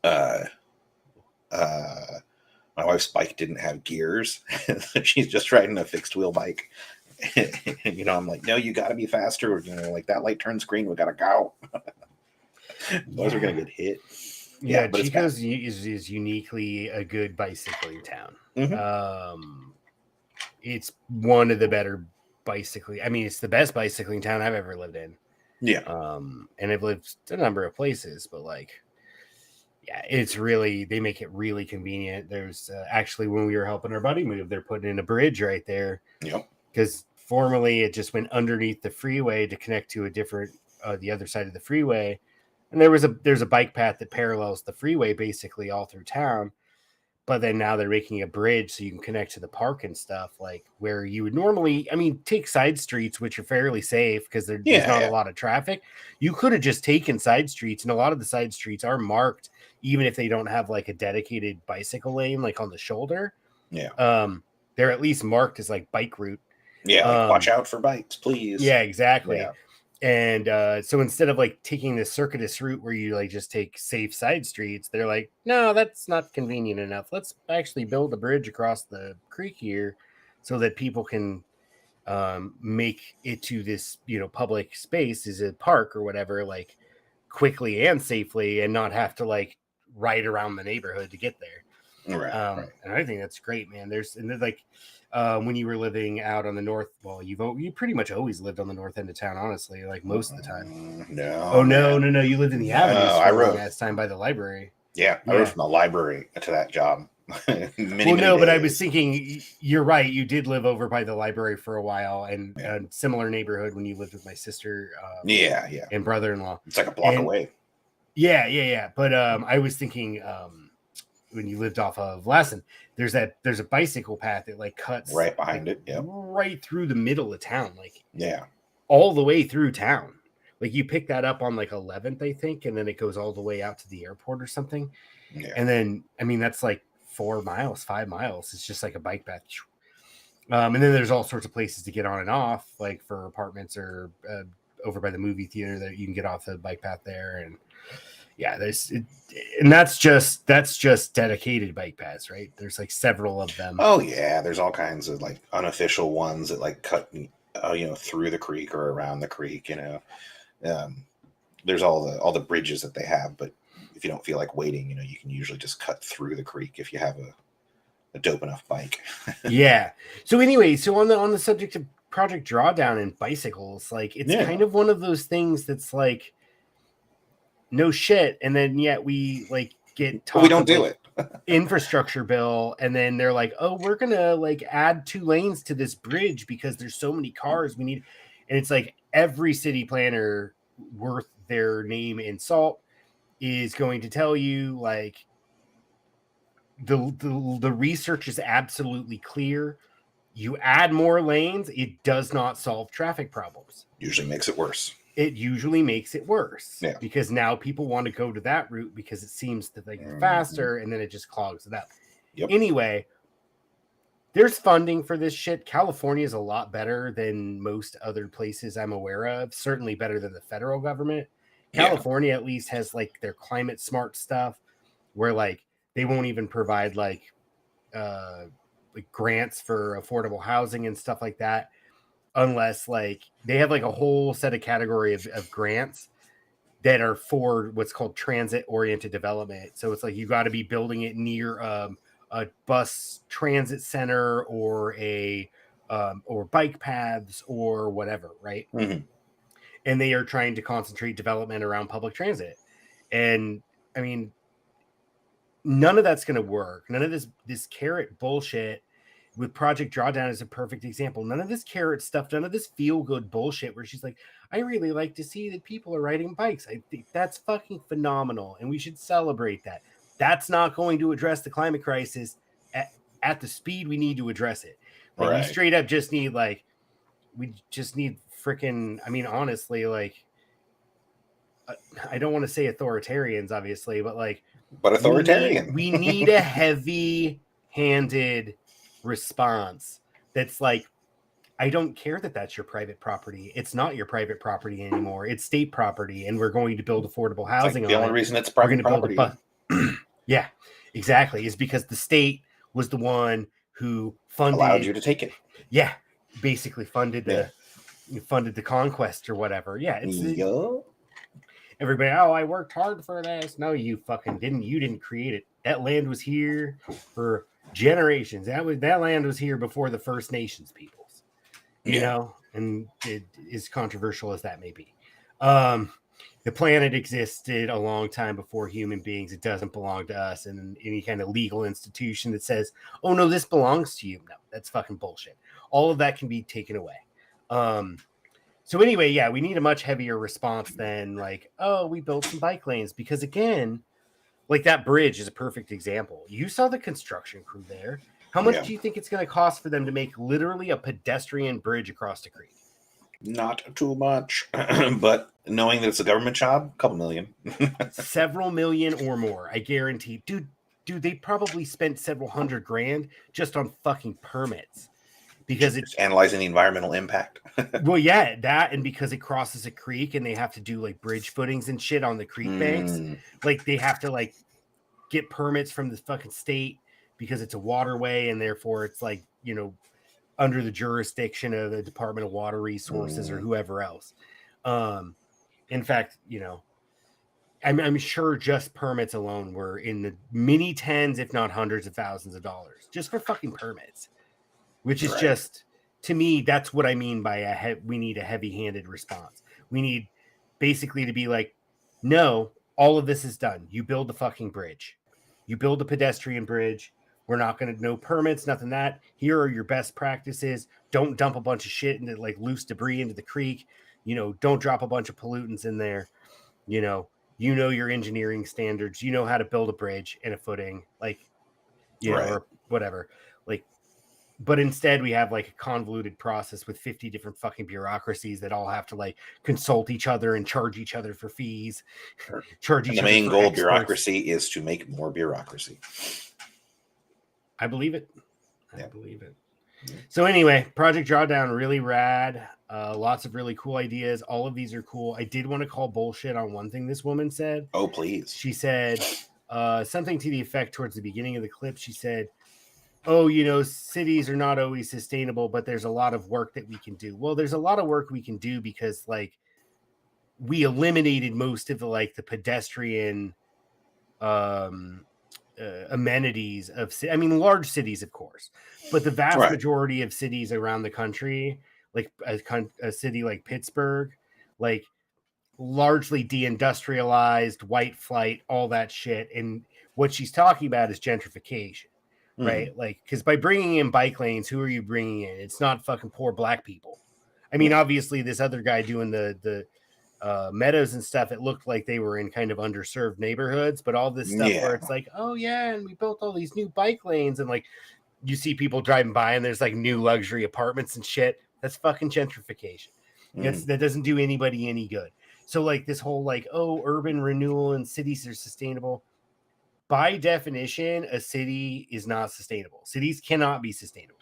Speaker 2: my wife's bike didn't have gears. She's just riding a fixed wheel bike. I'm like, no, you got to be faster. Like that light turns green, we got to go. Those are going to get hit.
Speaker 1: Yeah,
Speaker 2: but
Speaker 1: Chico's is uniquely a good bicycling town. It's one of the better bicycling. I mean, it's the best bicycling town I've ever lived in.
Speaker 2: Yeah.
Speaker 1: And I've lived a number of places, but like, yeah, they make it really convenient. There's actually, when we were helping our buddy move, they're putting in a bridge right there.
Speaker 2: Yep.
Speaker 1: Because formerly it just went underneath the freeway to connect to a different, the other side of the freeway. And there's a bike path that parallels the freeway basically all through town. But then now they're making a bridge so you can connect to the park and stuff, like where you would normally, take side streets, which are fairly safe because there's not a lot of traffic. You could have just taken side streets, and a lot of the side streets are marked, even if they don't have like a dedicated bicycle lane, like on the shoulder.
Speaker 2: Yeah.
Speaker 1: They're at least marked as like bike route.
Speaker 2: Yeah. Like, watch out for bikes, please.
Speaker 1: Yeah, exactly.
Speaker 2: Yeah.
Speaker 1: And so instead of like taking the circuitous route where you like just take safe side streets, they're like, no, that's not convenient enough. Let's actually build a bridge across the creek here so that people can make it to this, public space, is a park or whatever, like quickly and safely, and not have to like ride around the neighborhood to get there.
Speaker 2: Right.
Speaker 1: And I think that's great, man. There's like, when you were living out on the north, well, you pretty much always lived on the north end of town, honestly, like most of the time.
Speaker 2: No.
Speaker 1: Oh no. You lived in the Avenue.
Speaker 2: I rode
Speaker 1: last time by the library.
Speaker 2: Yeah, I rode from the library to that job. many
Speaker 1: but
Speaker 2: days.
Speaker 1: I was thinking, you're right. You did live over by the library for a while, and a similar neighborhood when you lived with my sister.
Speaker 2: Yeah,
Speaker 1: and brother-in-law.
Speaker 2: It's like a block away.
Speaker 1: Yeah. But I was thinking, when you lived off of Lassen, there's a bicycle path that like cuts
Speaker 2: right behind it. Yeah,
Speaker 1: right through the middle of town, like all the way through town. Like you pick that up on like 11th, I think, and then it goes all the way out to the airport or something.
Speaker 2: Yeah.
Speaker 1: And then that's like 5 miles. It's just like a bike path. And then there's all sorts of places to get on and off, like for apartments or over by the movie theater that you can get off the bike path there. And and that's just dedicated bike paths, right? There's like several of them.
Speaker 2: Oh yeah, there's all kinds of like unofficial ones that like cut through the creek or around the creek. There's all the bridges that they have, but if you don't feel like waiting, you can usually just cut through the creek if you have a dope enough bike.
Speaker 1: Yeah. So anyway, on the subject of Project Drawdown and bicycles, like it's kind of one of those things that's like, no shit, and then yet we like get talk.
Speaker 2: We don't do it.
Speaker 1: Infrastructure bill, and then they're like, oh, we're gonna like add 2 lanes to this bridge because there's so many cars we need. And it's like every city planner worth their name in salt is going to tell you like the research is absolutely clear. You add more lanes, it does not solve traffic problems.
Speaker 2: Usually makes it worse.
Speaker 1: It usually makes it worse because now people want to go to that route because it seems to think faster, and then it just clogs it up.
Speaker 2: Yep.
Speaker 1: Anyway, there's funding for this shit. California is a lot better than most other places I'm aware of. Certainly better than the federal government. California at least has like their climate smart stuff where like they won't even provide like grants for affordable housing and stuff like that, unless like they have like a whole set of category of grants that are for what's called transit oriented development. So it's like you got to be building it near a bus transit center or or bike paths or whatever, right?
Speaker 2: Mhm.
Speaker 1: And they are trying to concentrate development around public transit. And I mean, none of that's going to work. None of this carrot bullshit with Project Drawdown is a perfect example. None of this carrot stuff, none of this feel good bullshit where she's like, I really like to see that people are riding bikes. I think that's fucking phenomenal. And we should celebrate that. That's not going to address the climate crisis at the speed we need to address it. Like,
Speaker 2: Right.
Speaker 1: you straight up just need we just need freaking, I mean, honestly, I don't want to say authoritarians, obviously, but
Speaker 2: But authoritarian.
Speaker 1: we need a heavy-handed response that's like, I don't care that that's your private property. It's not your private property anymore. It's state property, and we're going to build affordable housing
Speaker 2: the
Speaker 1: on
Speaker 2: only
Speaker 1: it.
Speaker 2: reason it's
Speaker 1: We're going
Speaker 2: private
Speaker 1: to build
Speaker 2: property
Speaker 1: yeah, exactly. Is because the state was the one who funded,
Speaker 2: allowed you to take it.
Speaker 1: yeah, basically funded the conquest or whatever. Yeah, it's everybody. Oh, I worked hard for this. No, you fucking didn't. You didn't create it. That land was here for generations. That land was here before the First Nations peoples. You know, and it is controversial as that may be. The planet existed a long time before human beings. It doesn't belong to us. And any kind of legal institution that says, oh, no, this belongs to you. No, that's fucking bullshit. All of that can be taken away. So anyway, yeah, we need a much heavier response than like, oh, we built some bike lanes. Because again, like that bridge is a perfect example. You saw the construction crew there. How much do you think it's going to cost for them to make literally a pedestrian bridge across the creek?
Speaker 2: Not too much, but knowing that it's a government job, a couple million.
Speaker 1: Several million or more, I guarantee. Dude, they probably spent several $100,000 just on fucking permits. Because it's
Speaker 2: analyzing the environmental impact.
Speaker 1: Well, yeah, that, and because it crosses a creek and they have to do like bridge footings and shit on the creek banks. Like they have to like get permits from the fucking state because it's a waterway and therefore it's like, you know, under the jurisdiction of the Department of Water Resources or whoever else. In fact, you know, I'm sure just permits alone were in the many tens, if not hundreds of thousands of dollars just for fucking permits, which is just, to me, that's what I mean by we need a heavy-handed response. We need basically to be like, no, all of this is done. You build the fucking bridge. You build a pedestrian bridge. We're not going to, no permits, nothing that. Here are your best practices. Don't dump a bunch of shit into like loose debris into the creek. You know, don't drop a bunch of pollutants in there. You know your engineering standards. You know how to build a bridge and a footing, like, you know, or whatever. Like, but instead we have like a convoluted process with 50 different fucking bureaucracies that all have to like consult each other and charge each other for fees. Charge each other. The main goal of
Speaker 2: bureaucracy is to make more bureaucracy.
Speaker 1: I believe it. I believe it. So anyway, Project Drawdown, really rad. Lots of really cool ideas. All of these are cool. I did want to call bullshit on one thing this woman said.
Speaker 2: Oh, please.
Speaker 1: She said something to the effect towards the beginning of the clip. She said, oh, you know, cities are not always sustainable, but there's a lot of work that we can do. Well, there's a lot of work we can do because like we eliminated most of the pedestrian amenities of, I mean, large cities, of course, but the vast majority of cities around the country, like a city like Pittsburgh, like largely deindustrialized, white flight, all that shit. And what she's talking about is gentrification, right? Like, because by bringing in bike lanes, who are you bringing in? It's not fucking poor black people. I mean, obviously this other guy doing the meadows and stuff, it looked like they were in kind of underserved neighborhoods, but all this stuff where it's like, oh yeah, and we built all these new bike lanes, and like you see people driving by and there's like new luxury apartments and shit. That's fucking gentrification. That doesn't do anybody any good. So like this whole like, oh, urban renewal and cities are sustainable. By definition, a city is not sustainable. Cities cannot be sustainable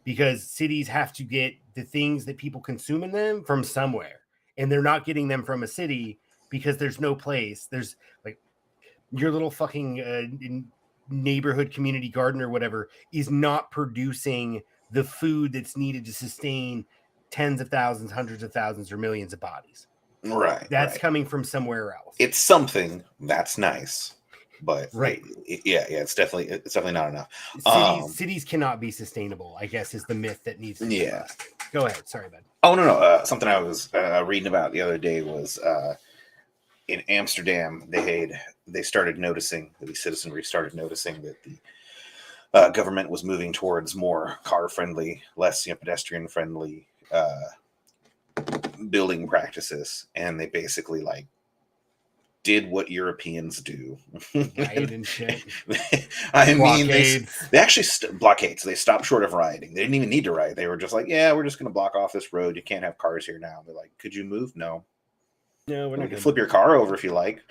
Speaker 1: because cities have to get the things that people consume in them from somewhere. And they're not getting them from a city because there's no place. There's like your little fucking neighborhood community garden or whatever is not producing the food that's needed to sustain tens of thousands, hundreds of thousands, or millions of bodies.
Speaker 2: Right.
Speaker 1: That's
Speaker 2: right.
Speaker 1: coming from somewhere else.
Speaker 2: It's something that's nice, but
Speaker 1: Right.
Speaker 2: yeah, it's definitely not enough.
Speaker 1: Cities cannot be sustainable, I guess, is the myth that needs to be
Speaker 2: Yeah.
Speaker 1: busted. Go ahead. Sorry, bud.
Speaker 2: Oh no. Something I was reading about the other day was in Amsterdam. They started noticing, the citizenry started noticing that the government was moving towards more car friendly, less pedestrian friendly building practices, and they basically like did what Europeans do.
Speaker 1: Riot and shit.
Speaker 2: I mean,
Speaker 1: Blockades.
Speaker 2: they actually blockades. They stopped short of rioting. They didn't even need to riot. They were just like, yeah, we're just going to block off this road. You can't have cars here now. They're like, could you move? No.
Speaker 1: No, we're
Speaker 2: We
Speaker 1: not
Speaker 2: can
Speaker 1: gonna
Speaker 2: flip your car over if you like.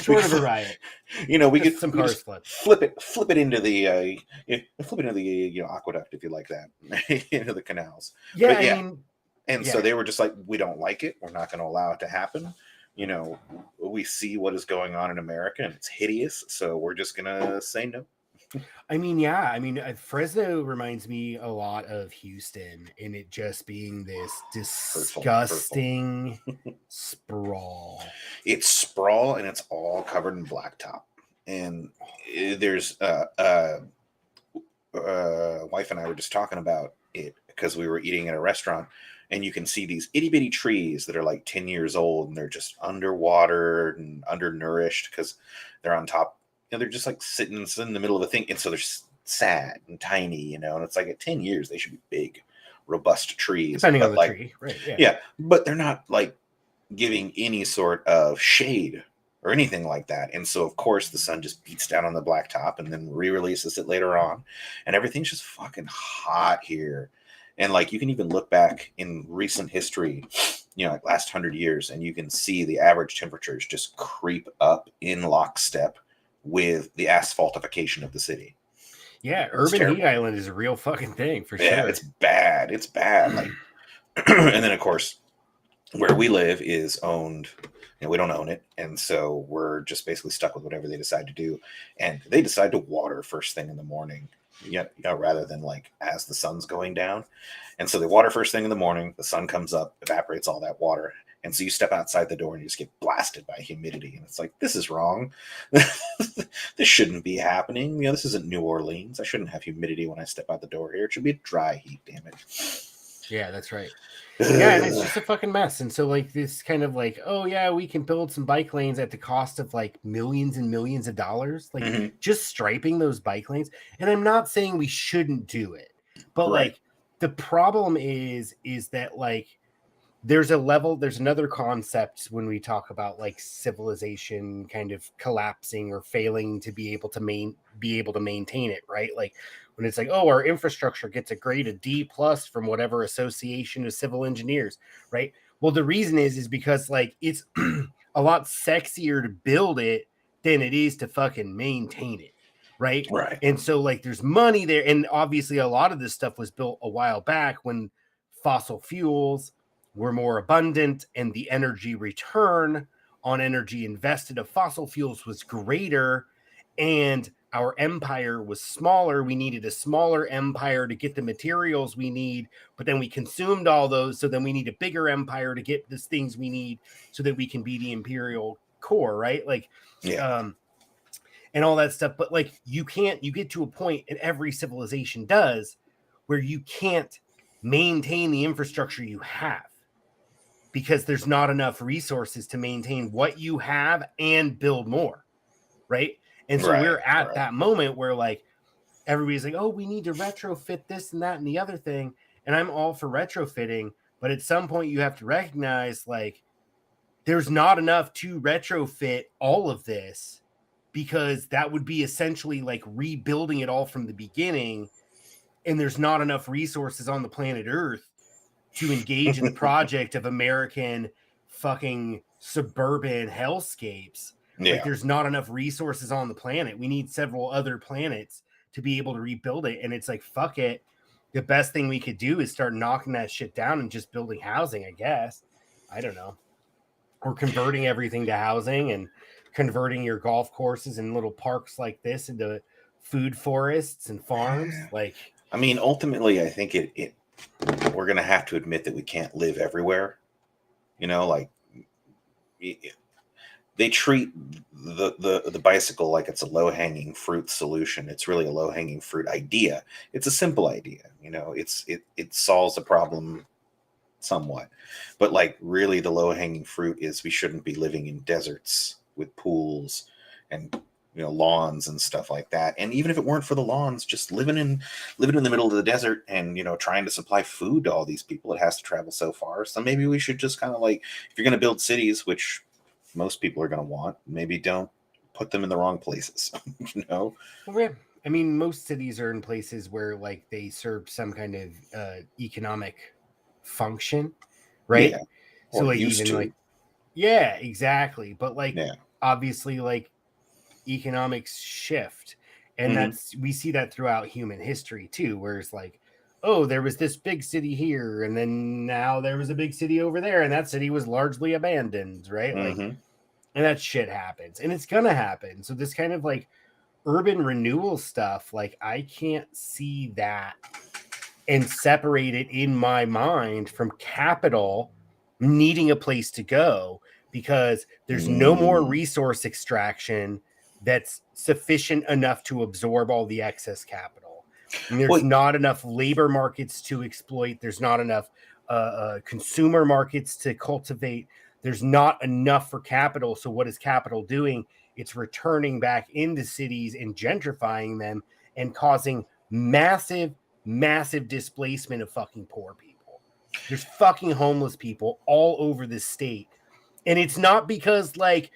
Speaker 1: short of a riot.
Speaker 2: We
Speaker 1: Just
Speaker 2: could
Speaker 1: some
Speaker 2: we
Speaker 1: cars
Speaker 2: just
Speaker 1: flipped.
Speaker 2: flip it into the aqueduct if you like that, into the canals.
Speaker 1: Yeah,
Speaker 2: But yeah.
Speaker 1: I mean,
Speaker 2: And so they were just like, we don't like it. We're not going to allow it to happen. We see what is going on in America and it's hideous. So we're just going to say no.
Speaker 1: Fresno reminds me a lot of Houston, and it just being this
Speaker 2: Hurtful.
Speaker 1: disgusting sprawl.
Speaker 2: It's sprawl and it's all covered in blacktop. And there's wife and I were just talking about it because we were eating at a restaurant, and you can see these itty bitty trees that are like 10 years old, and they're just underwater and undernourished because they're on top. They're just like sitting in the middle of a thing. And so they're sad and tiny, and it's like at 10 years, they should be big, robust trees.
Speaker 1: Depending on the
Speaker 2: like,
Speaker 1: tree, right?
Speaker 2: Yeah, but they're not like giving any sort of shade or anything like that. And so, of course, the sun just beats down on the blacktop and then re-releases it later on. And everything's just fucking hot here. And like, you can even look back in recent history, like last 100 years, and you can see the average temperatures just creep up in lockstep with the asphaltification of the city.
Speaker 1: Yeah, urban heat island is a real fucking thing for sure.
Speaker 2: Yeah, it's bad. It's bad. Like, and then of course, where we live is owned. We don't own it, and so we're just basically stuck with whatever they decide to do. And they decide to water first thing in the morning, rather than like as the sun's going down. And so they water first thing in the morning. The sun comes up, evaporates all that water. And so you step outside the door and you just get blasted by humidity. And it's like, this is wrong. This shouldn't be happening. This isn't New Orleans. I shouldn't have humidity when I step out the door here. It should be dry heat, damn it.
Speaker 1: Yeah, that's right. Yeah, and it's just a fucking mess. And so like this kind of like, oh yeah, we can build some bike lanes at the cost of like millions and millions of dollars. Like just striping those bike lanes. And I'm not saying we shouldn't do it. But like the problem is that like there's another concept when we talk about like civilization kind of collapsing or failing to be able to maintain it, right? Like when it's like, oh, our infrastructure gets a grade of D+ from whatever association of civil engineers, right? Well, the reason is because like it's a lot sexier to build it than it is to fucking maintain it, right?
Speaker 2: Right.
Speaker 1: And so like there's money there, and obviously a lot of this stuff was built a while back when fossil fuels were more abundant and the energy return on energy invested of fossil fuels was greater, and our empire was smaller. We needed a smaller empire to get the materials we need, but then we consumed all those, so then we need a bigger empire to get the things we need so that we can be the imperial core, right? Like and all that stuff. But like you get to a point, and every civilization does, where you can't maintain the infrastructure you have, because there's not enough resources to maintain what you have and build more, right? And so we're at that moment where like everybody's like, oh, we need to retrofit this and that and the other thing. And I'm all for retrofitting, but at some point you have to recognize like there's not enough to retrofit all of this, because that would be essentially like rebuilding it all from the beginning. And there's not enough resources on the planet Earth to engage in the project of American fucking suburban hellscapes.
Speaker 2: Yeah.
Speaker 1: Like there's not enough resources on the planet. We need several other planets to be able to rebuild it. And it's like, fuck it. The best thing we could do is start knocking that shit down and just building housing, I guess. I don't know. Or converting everything to housing and converting your golf courses and little parks like this into food forests and farms. Like,
Speaker 2: I mean, ultimately, I think we're going to have to admit that we can't live everywhere. You know, like they treat the bicycle like it's a low hanging fruit solution. It's really a low hanging fruit idea. It's a simple idea. You know, it solves a problem somewhat, but like really the low hanging fruit is we shouldn't be living in deserts with pools and lawns and stuff like that. And even if it weren't for the lawns, just living in the middle of the desert and trying to supply food to all these people, it has to travel so far. So maybe we should just kind of like, if you're going to build cities, which most people are going to want, maybe don't put them in the wrong places.
Speaker 1: Well, yeah. I mean, most cities are in places where like they serve some kind of economic function, right?
Speaker 2: Yeah,
Speaker 1: So
Speaker 2: or
Speaker 1: like
Speaker 2: used
Speaker 1: even
Speaker 2: to.
Speaker 1: like, yeah, exactly. But like
Speaker 2: Yeah.
Speaker 1: obviously like economics shift, and we see that throughout human history too, where it's like, oh, there was this big city here, and then now there was a big city over there, and that city was largely abandoned, right? Like, and that shit happens, and it's gonna happen. So this kind of like urban renewal stuff, like I can't see that and separate it in my mind from capital needing a place to go, because there's no more resource extraction that's sufficient enough to absorb all the excess capital. And there's not enough labor markets to exploit. There's not enough consumer markets to cultivate. There's not enough for capital. So what is capital doing? It's returning back into cities and gentrifying them and causing massive displacement of fucking poor people. There's fucking homeless people all over this state. And it's not because like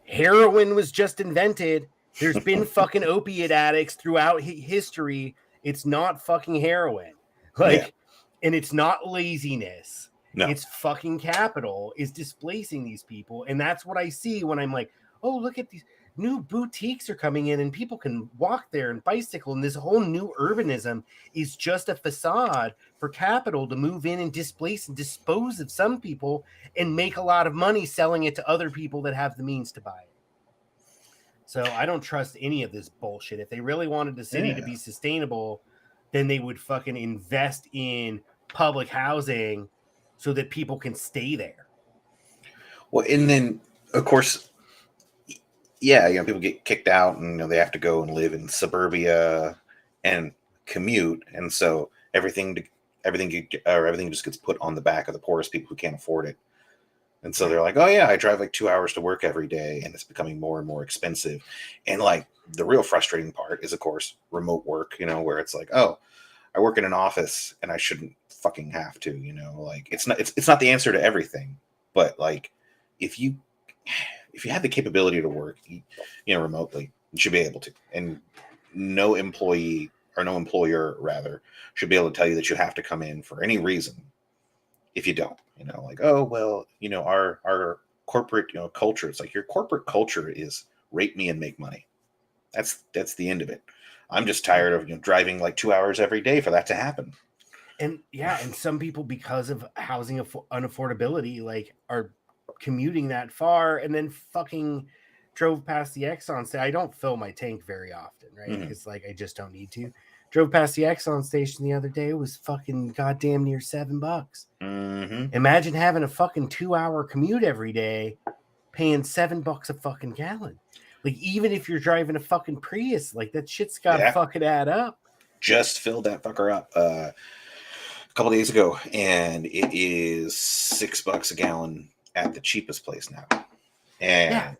Speaker 1: heroin was just invented. There's been fucking opiate addicts throughout history. It's not fucking heroin. Like, and it's not laziness. No. It's fucking capital is displacing these people. And that's what I see when I'm like, oh, look at these new boutiques are coming in and people can walk there and bicycle. And this whole new urbanism is just a facade for capital to move in and displace and dispose of some people and make a lot of money selling it to other people that have the means to buy it. So I don't trust any of this bullshit. If they really wanted the city to be sustainable, then they would fucking invest in public housing so that people can stay there.
Speaker 2: Well, and then of course, people get kicked out and they have to go and live in suburbia and commute, and so everything just gets put on the back of the poorest people who can't afford it. And so they're like, oh yeah, I drive like 2 hours to work every day, and it's becoming more and more expensive. And like the real frustrating part is, of course, remote work, where it's like, oh, I work in an office and I shouldn't fucking have to, like it's not the answer to everything, but like if you have the capability to work, remotely, you should be able to. And no employee or no employer rather should be able to tell you that you have to come in for any reason if you don't, like, oh, well, our corporate, culture. It's like your corporate culture is rape me and make money. That's the end of it. I'm just tired of driving like 2 hours every day for that to happen.
Speaker 1: And and some people, because of housing unaffordability, like are commuting that far and then fucking drove past the Exxon station. I don't fill my tank very often, right? Because like I just don't need to. Drove past the Exxon station the other day. It was fucking goddamn near $7. Imagine having a fucking 2-hour commute every day, paying $7 a fucking gallon. Like, even if you're driving a fucking Prius, like that shit's gotta fucking add up.
Speaker 2: Just filled that fucker up a couple days ago, and it is $6 a gallon at the cheapest place now. And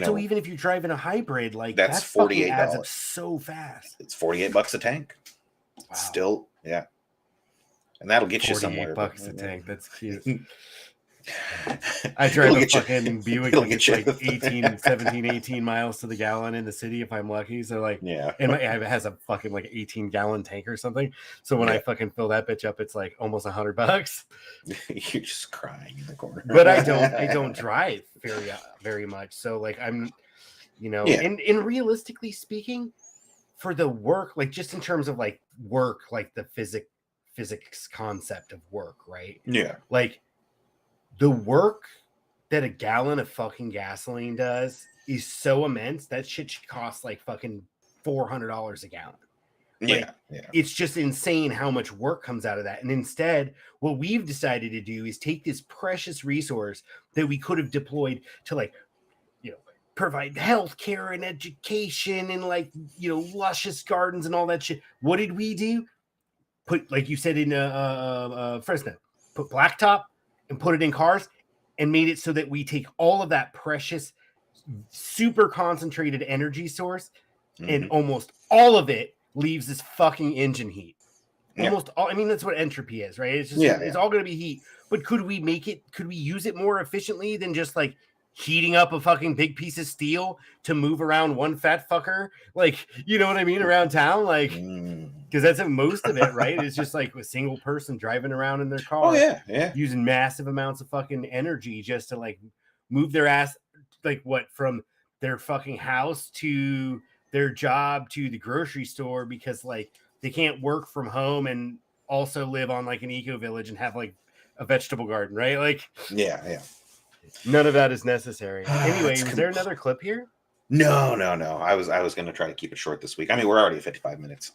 Speaker 1: so even if you're driving a hybrid, like
Speaker 2: that's
Speaker 1: $48 adds up so fast.
Speaker 2: It's $48 a tank. Wow. Still, and that'll get you somewhere.
Speaker 1: $48 a tank. That's cute. I drive a fucking Buick. It'll get you like 18 miles to the gallon in the city if I'm lucky. So like, and it has a fucking like 18-gallon tank or something. So when I fucking fill that bitch up, it's like almost $100.
Speaker 2: You're just crying in the corner.
Speaker 1: But I don't drive very much. So like I'm, and realistically speaking, for the work, like just in terms of like work, like the physics concept of work, right?
Speaker 2: Yeah.
Speaker 1: Like, the work that a gallon of fucking gasoline does is so immense that shit should cost like fucking $400 a gallon. Like,
Speaker 2: yeah.
Speaker 1: it's just insane how much work comes out of that. And instead, what we've decided to do is take this precious resource that we could have deployed to, like, you know, provide healthcare and education and, like, you know, luscious gardens and all that shit. What did we do? Put, like you said, in Fresno, put blacktop and put it in cars and made it so that we take all of that precious, super concentrated energy source and almost all of it leaves this fucking engine heat. Almost all. I mean, that's what entropy is, right? It's just it's all going to be heat. But could we use it more efficiently than just like heating up a fucking big piece of steel to move around one fat fucker? Like, you know what I mean, around town? Like, because that's most of it, right? It's just like a single person driving around in their car.
Speaker 2: Oh yeah.
Speaker 1: Using massive amounts of fucking energy just to like move their ass, like what, from their fucking house to their job to the grocery store, because like they can't work from home and also live on like an eco village and have like a vegetable garden, right? Like,
Speaker 2: yeah.
Speaker 1: none of that is necessary. Anyway, is there another clip here?
Speaker 2: No. I was going to try to keep it short this week. I mean, we're already at 55 minutes.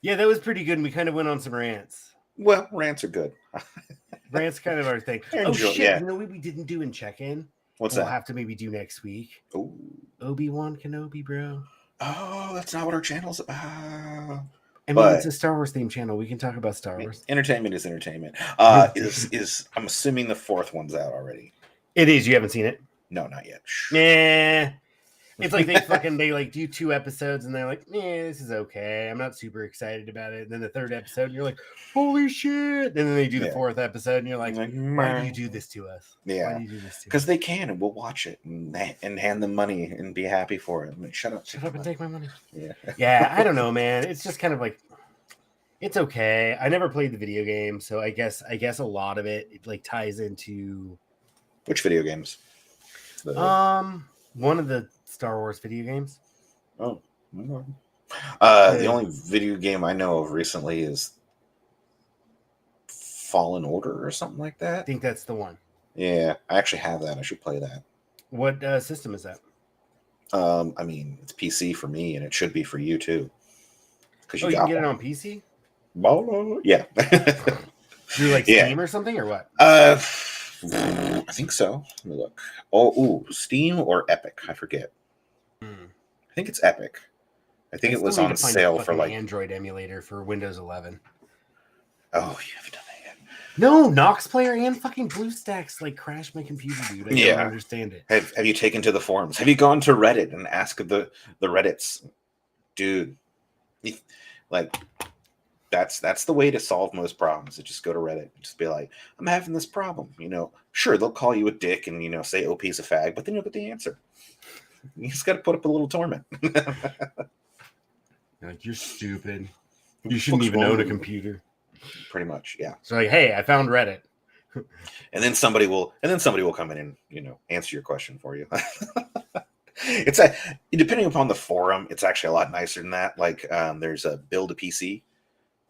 Speaker 1: Yeah, that was pretty good. And we kind of went on some rants.
Speaker 2: Well, rants are good.
Speaker 1: Rants kind of our thing. Oh shit! You know what we didn't do in check-in?
Speaker 2: What's
Speaker 1: we'll
Speaker 2: that?
Speaker 1: have to maybe do next week.
Speaker 2: Oh,
Speaker 1: Obi-Wan Kenobi, bro.
Speaker 2: Oh, that's not what our channel's about.
Speaker 1: I mean, it's a Star Wars themed channel. We can talk about Star Wars.
Speaker 2: Entertainment is entertainment. Is I'm assuming the fourth one's out already.
Speaker 1: It is. You haven't seen it?
Speaker 2: No, not yet.
Speaker 1: Nah. It's like they like do 2 episodes and they're like, yeah, this is okay. I'm not super excited about it. And then the 3rd episode, and you're like, holy shit. And then they do the 4th episode, and you're like, why do you do this to us?
Speaker 2: Yeah.
Speaker 1: Why do you do this to us?
Speaker 2: Because they can, and we'll watch it and hand them money and be happy for it. I mean, shut up
Speaker 1: and take my money.
Speaker 2: Yeah.
Speaker 1: Yeah, I don't know, man. It's just kind of like, it's okay. I never played the video game, so I guess a lot of it like ties into
Speaker 2: which video games?
Speaker 1: One of the Star Wars video games.
Speaker 2: Oh, the only video game I know of recently is Fallen Order or something like that.
Speaker 1: I think that's the one.
Speaker 2: Yeah, I actually have that. I should play that.
Speaker 1: What system is that?
Speaker 2: I mean, it's PC for me, and it should be for you too. Because
Speaker 1: you can get it on PC.
Speaker 2: Yeah.
Speaker 1: Through like Steam or something, or what?
Speaker 2: I think so. Let me look. Steam or Epic? I forget. I think it's Epic. I think it was on sale for like
Speaker 1: Android emulator for Windows 11.
Speaker 2: Oh, you haven't done that yet.
Speaker 1: No, Nox Player and fucking BlueStacks like crashed my computer, dude. I don't understand it.
Speaker 2: Have you taken to the forums? Have you gone to Reddit and asked the Reddits, dude? Like, that's the way to solve most problems. Just go to Reddit and just be like, I'm having this problem. You know, sure, they'll call you a dick and say OP's a fag, but then you'll get the answer. You just got to put up a little torment.
Speaker 1: Like, you're stupid. You shouldn't even own a computer.
Speaker 2: Pretty much, yeah.
Speaker 1: So like, hey, I found Reddit.
Speaker 2: And then somebody will come in and answer your question for you. It's depending upon the forum, it's actually a lot nicer than that. Like there's a build a PC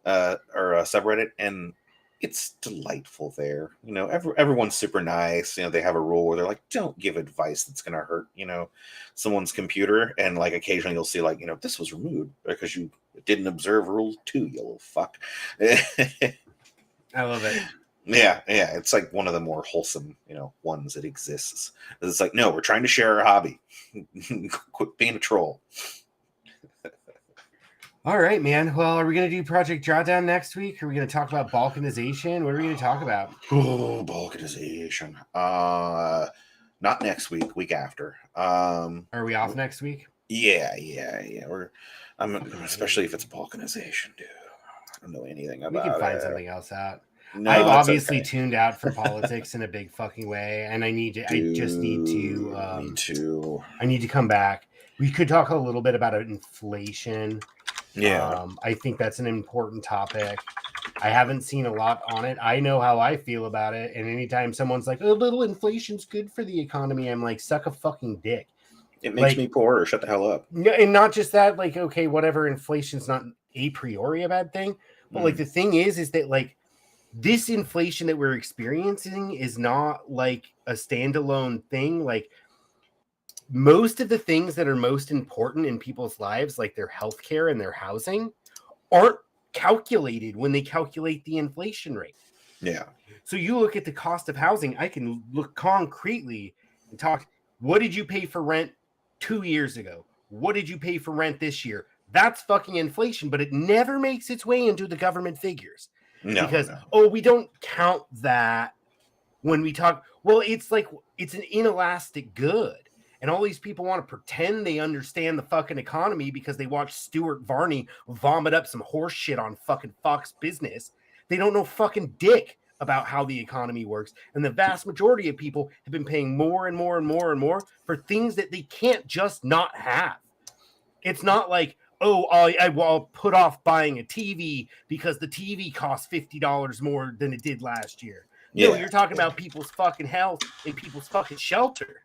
Speaker 2: or a subreddit, and it's delightful there. Everyone's super nice. They have a rule where they're like, don't give advice that's gonna hurt someone's computer. And like occasionally you'll see like, this was removed because you didn't observe rule 2, you little fuck.
Speaker 1: I love it.
Speaker 2: Yeah, it's like one of the more wholesome, ones that exists. It's like, no, we're trying to share our hobby. Quit being a troll.
Speaker 1: All right, man. Well, are we going to do Project Drawdown next week? Are we going to talk about balkanization? What are we going to talk about?
Speaker 2: Oh, balkanization. Not next week. Week after.
Speaker 1: Are we off next week?
Speaker 2: Yeah. Especially if it's balkanization, dude. I don't know anything about it.
Speaker 1: We can find something else out.
Speaker 2: No,
Speaker 1: I've obviously tuned out from politics in a big fucking way, and I just need to.
Speaker 2: Me too.
Speaker 1: I need to come back. We could talk a little bit about inflation.
Speaker 2: Yeah.
Speaker 1: I think that's an important topic. I haven't seen a lot on it. I know how I feel about it, and anytime someone's like, "Oh, little inflation's good for the economy," I'm like, "Suck a fucking dick."
Speaker 2: It makes me poor, or shut the hell up.
Speaker 1: And not just that, like, okay, whatever, inflation's not a priori a bad thing, but like the thing is that like this inflation that we're experiencing is not like a standalone thing. Like most of the things that are most important in people's lives, like their healthcare and their housing, aren't calculated when they calculate the inflation rate.
Speaker 2: Yeah.
Speaker 1: So you look at the cost of housing, I can look concretely and talk, what did you pay for rent 2 years ago? What did you pay for rent this year? That's fucking inflation, but it never makes its way into the government figures.
Speaker 2: No,
Speaker 1: Because,
Speaker 2: no.
Speaker 1: we don't count that when we talk. Well, it's like, it's an inelastic good. And all these people want to pretend they understand the fucking economy because they watch Stuart Varney vomit up some horse shit on fucking Fox Business. They don't know fucking dick about how the economy works. And the vast majority of people have been paying more and more and more and more for things that they can't just not have. It's not like, I'll put off buying a TV because the TV costs $50 more than it did last year.
Speaker 2: Yeah.
Speaker 1: No, you're talking about people's fucking health and people's fucking shelter.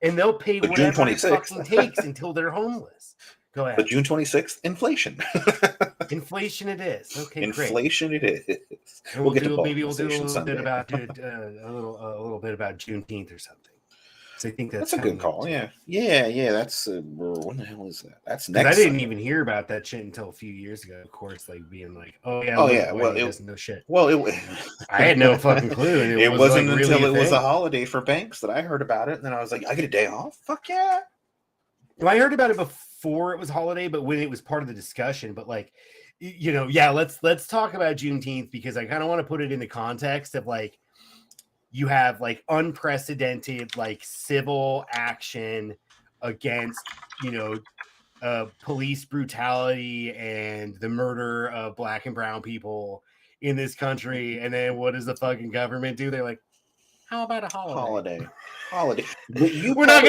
Speaker 1: And they'll pay
Speaker 2: But June
Speaker 1: whatever it
Speaker 2: 26th.
Speaker 1: fucking takes until they're homeless. Go ahead.
Speaker 2: But June 26th, inflation.
Speaker 1: Inflation it is. Okay, great.
Speaker 2: Inflation it is.
Speaker 1: And
Speaker 2: We'll get to
Speaker 1: maybe we'll do a
Speaker 2: polarization
Speaker 1: little bit
Speaker 2: someday.
Speaker 1: about a little bit about Juneteenth or something. So I think
Speaker 2: That's a good call. Yeah. That's when the hell is that? That's
Speaker 1: Because
Speaker 2: next.
Speaker 1: I didn't
Speaker 2: Sunday.
Speaker 1: even hear about that shit until a few years ago. Of course, like being like, oh yeah,
Speaker 2: Well,
Speaker 1: he
Speaker 2: it-
Speaker 1: doesn't know shit.
Speaker 2: Well,
Speaker 1: I had no fucking clue. And
Speaker 2: it
Speaker 1: was
Speaker 2: wasn't
Speaker 1: like
Speaker 2: until
Speaker 1: really
Speaker 2: it was a
Speaker 1: thing.
Speaker 2: holiday for banks that I heard about it, and then I was like, I get a day off. Fuck yeah.
Speaker 1: Well, I heard about it before it was holiday, but when it was part of the discussion. But like, let's talk about Juneteenth because I kind of want to put it in the context of like, you have like unprecedented like civil action against police brutality and the murder of Black and brown people in this country, and then what does the fucking government do? They're like, how about a holiday?
Speaker 2: Holiday.
Speaker 1: We're not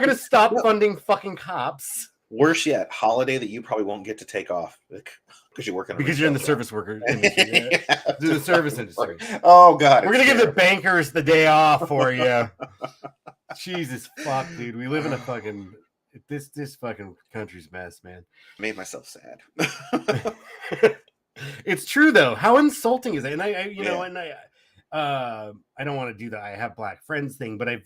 Speaker 1: gonna stop funding fucking cops
Speaker 2: Worse yet, holiday that you probably won't get to take off because you're working.
Speaker 1: because you're in the service worker industry. Yeah. Do the service industry.
Speaker 2: Oh God,
Speaker 1: We're
Speaker 2: it's
Speaker 1: gonna give the
Speaker 2: terrible.
Speaker 1: bankers the day off for you. Jesus fuck, dude. We live in a fucking this fucking country's mess, man.
Speaker 2: Made myself sad.
Speaker 1: It's true though. How insulting is it? And I don't want to do the I have black friends thing, but I've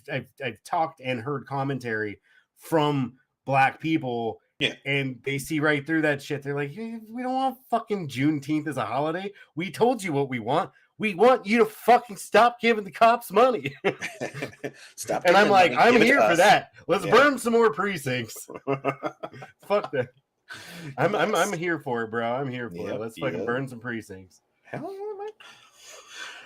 Speaker 1: talked and heard commentary from Black people,
Speaker 2: Yeah.
Speaker 1: and they see right through that shit. They're like, hey, we don't want fucking Juneteenth as a holiday. We told you what we want. We want you to fucking stop giving the cops money.
Speaker 2: Stop.
Speaker 1: And I'm
Speaker 2: giving
Speaker 1: like,
Speaker 2: money,
Speaker 1: I'm
Speaker 2: give it to
Speaker 1: here for
Speaker 2: us.
Speaker 1: that. Let's
Speaker 2: Yeah.
Speaker 1: burn some more precincts. Fuck that. I'm here for it, bro. I'm here for it.
Speaker 2: Yep,
Speaker 1: Let's fucking
Speaker 2: yep.
Speaker 1: burn some precincts.
Speaker 2: Hell yeah, man.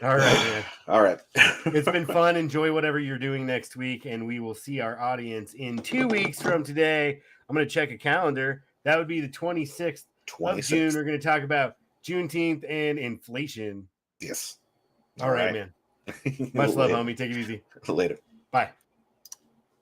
Speaker 1: All right, man.
Speaker 2: All right.
Speaker 1: It's been fun. Enjoy whatever you're doing next week, and we will see our audience in 2 weeks from today. I'm going to check a calendar. That would be the 26th of June.
Speaker 2: 26th.
Speaker 1: We're going to talk about Juneteenth and inflation.
Speaker 2: Yes.
Speaker 1: All right, man. Much love, homie. Take it easy.
Speaker 2: Later.
Speaker 1: Bye.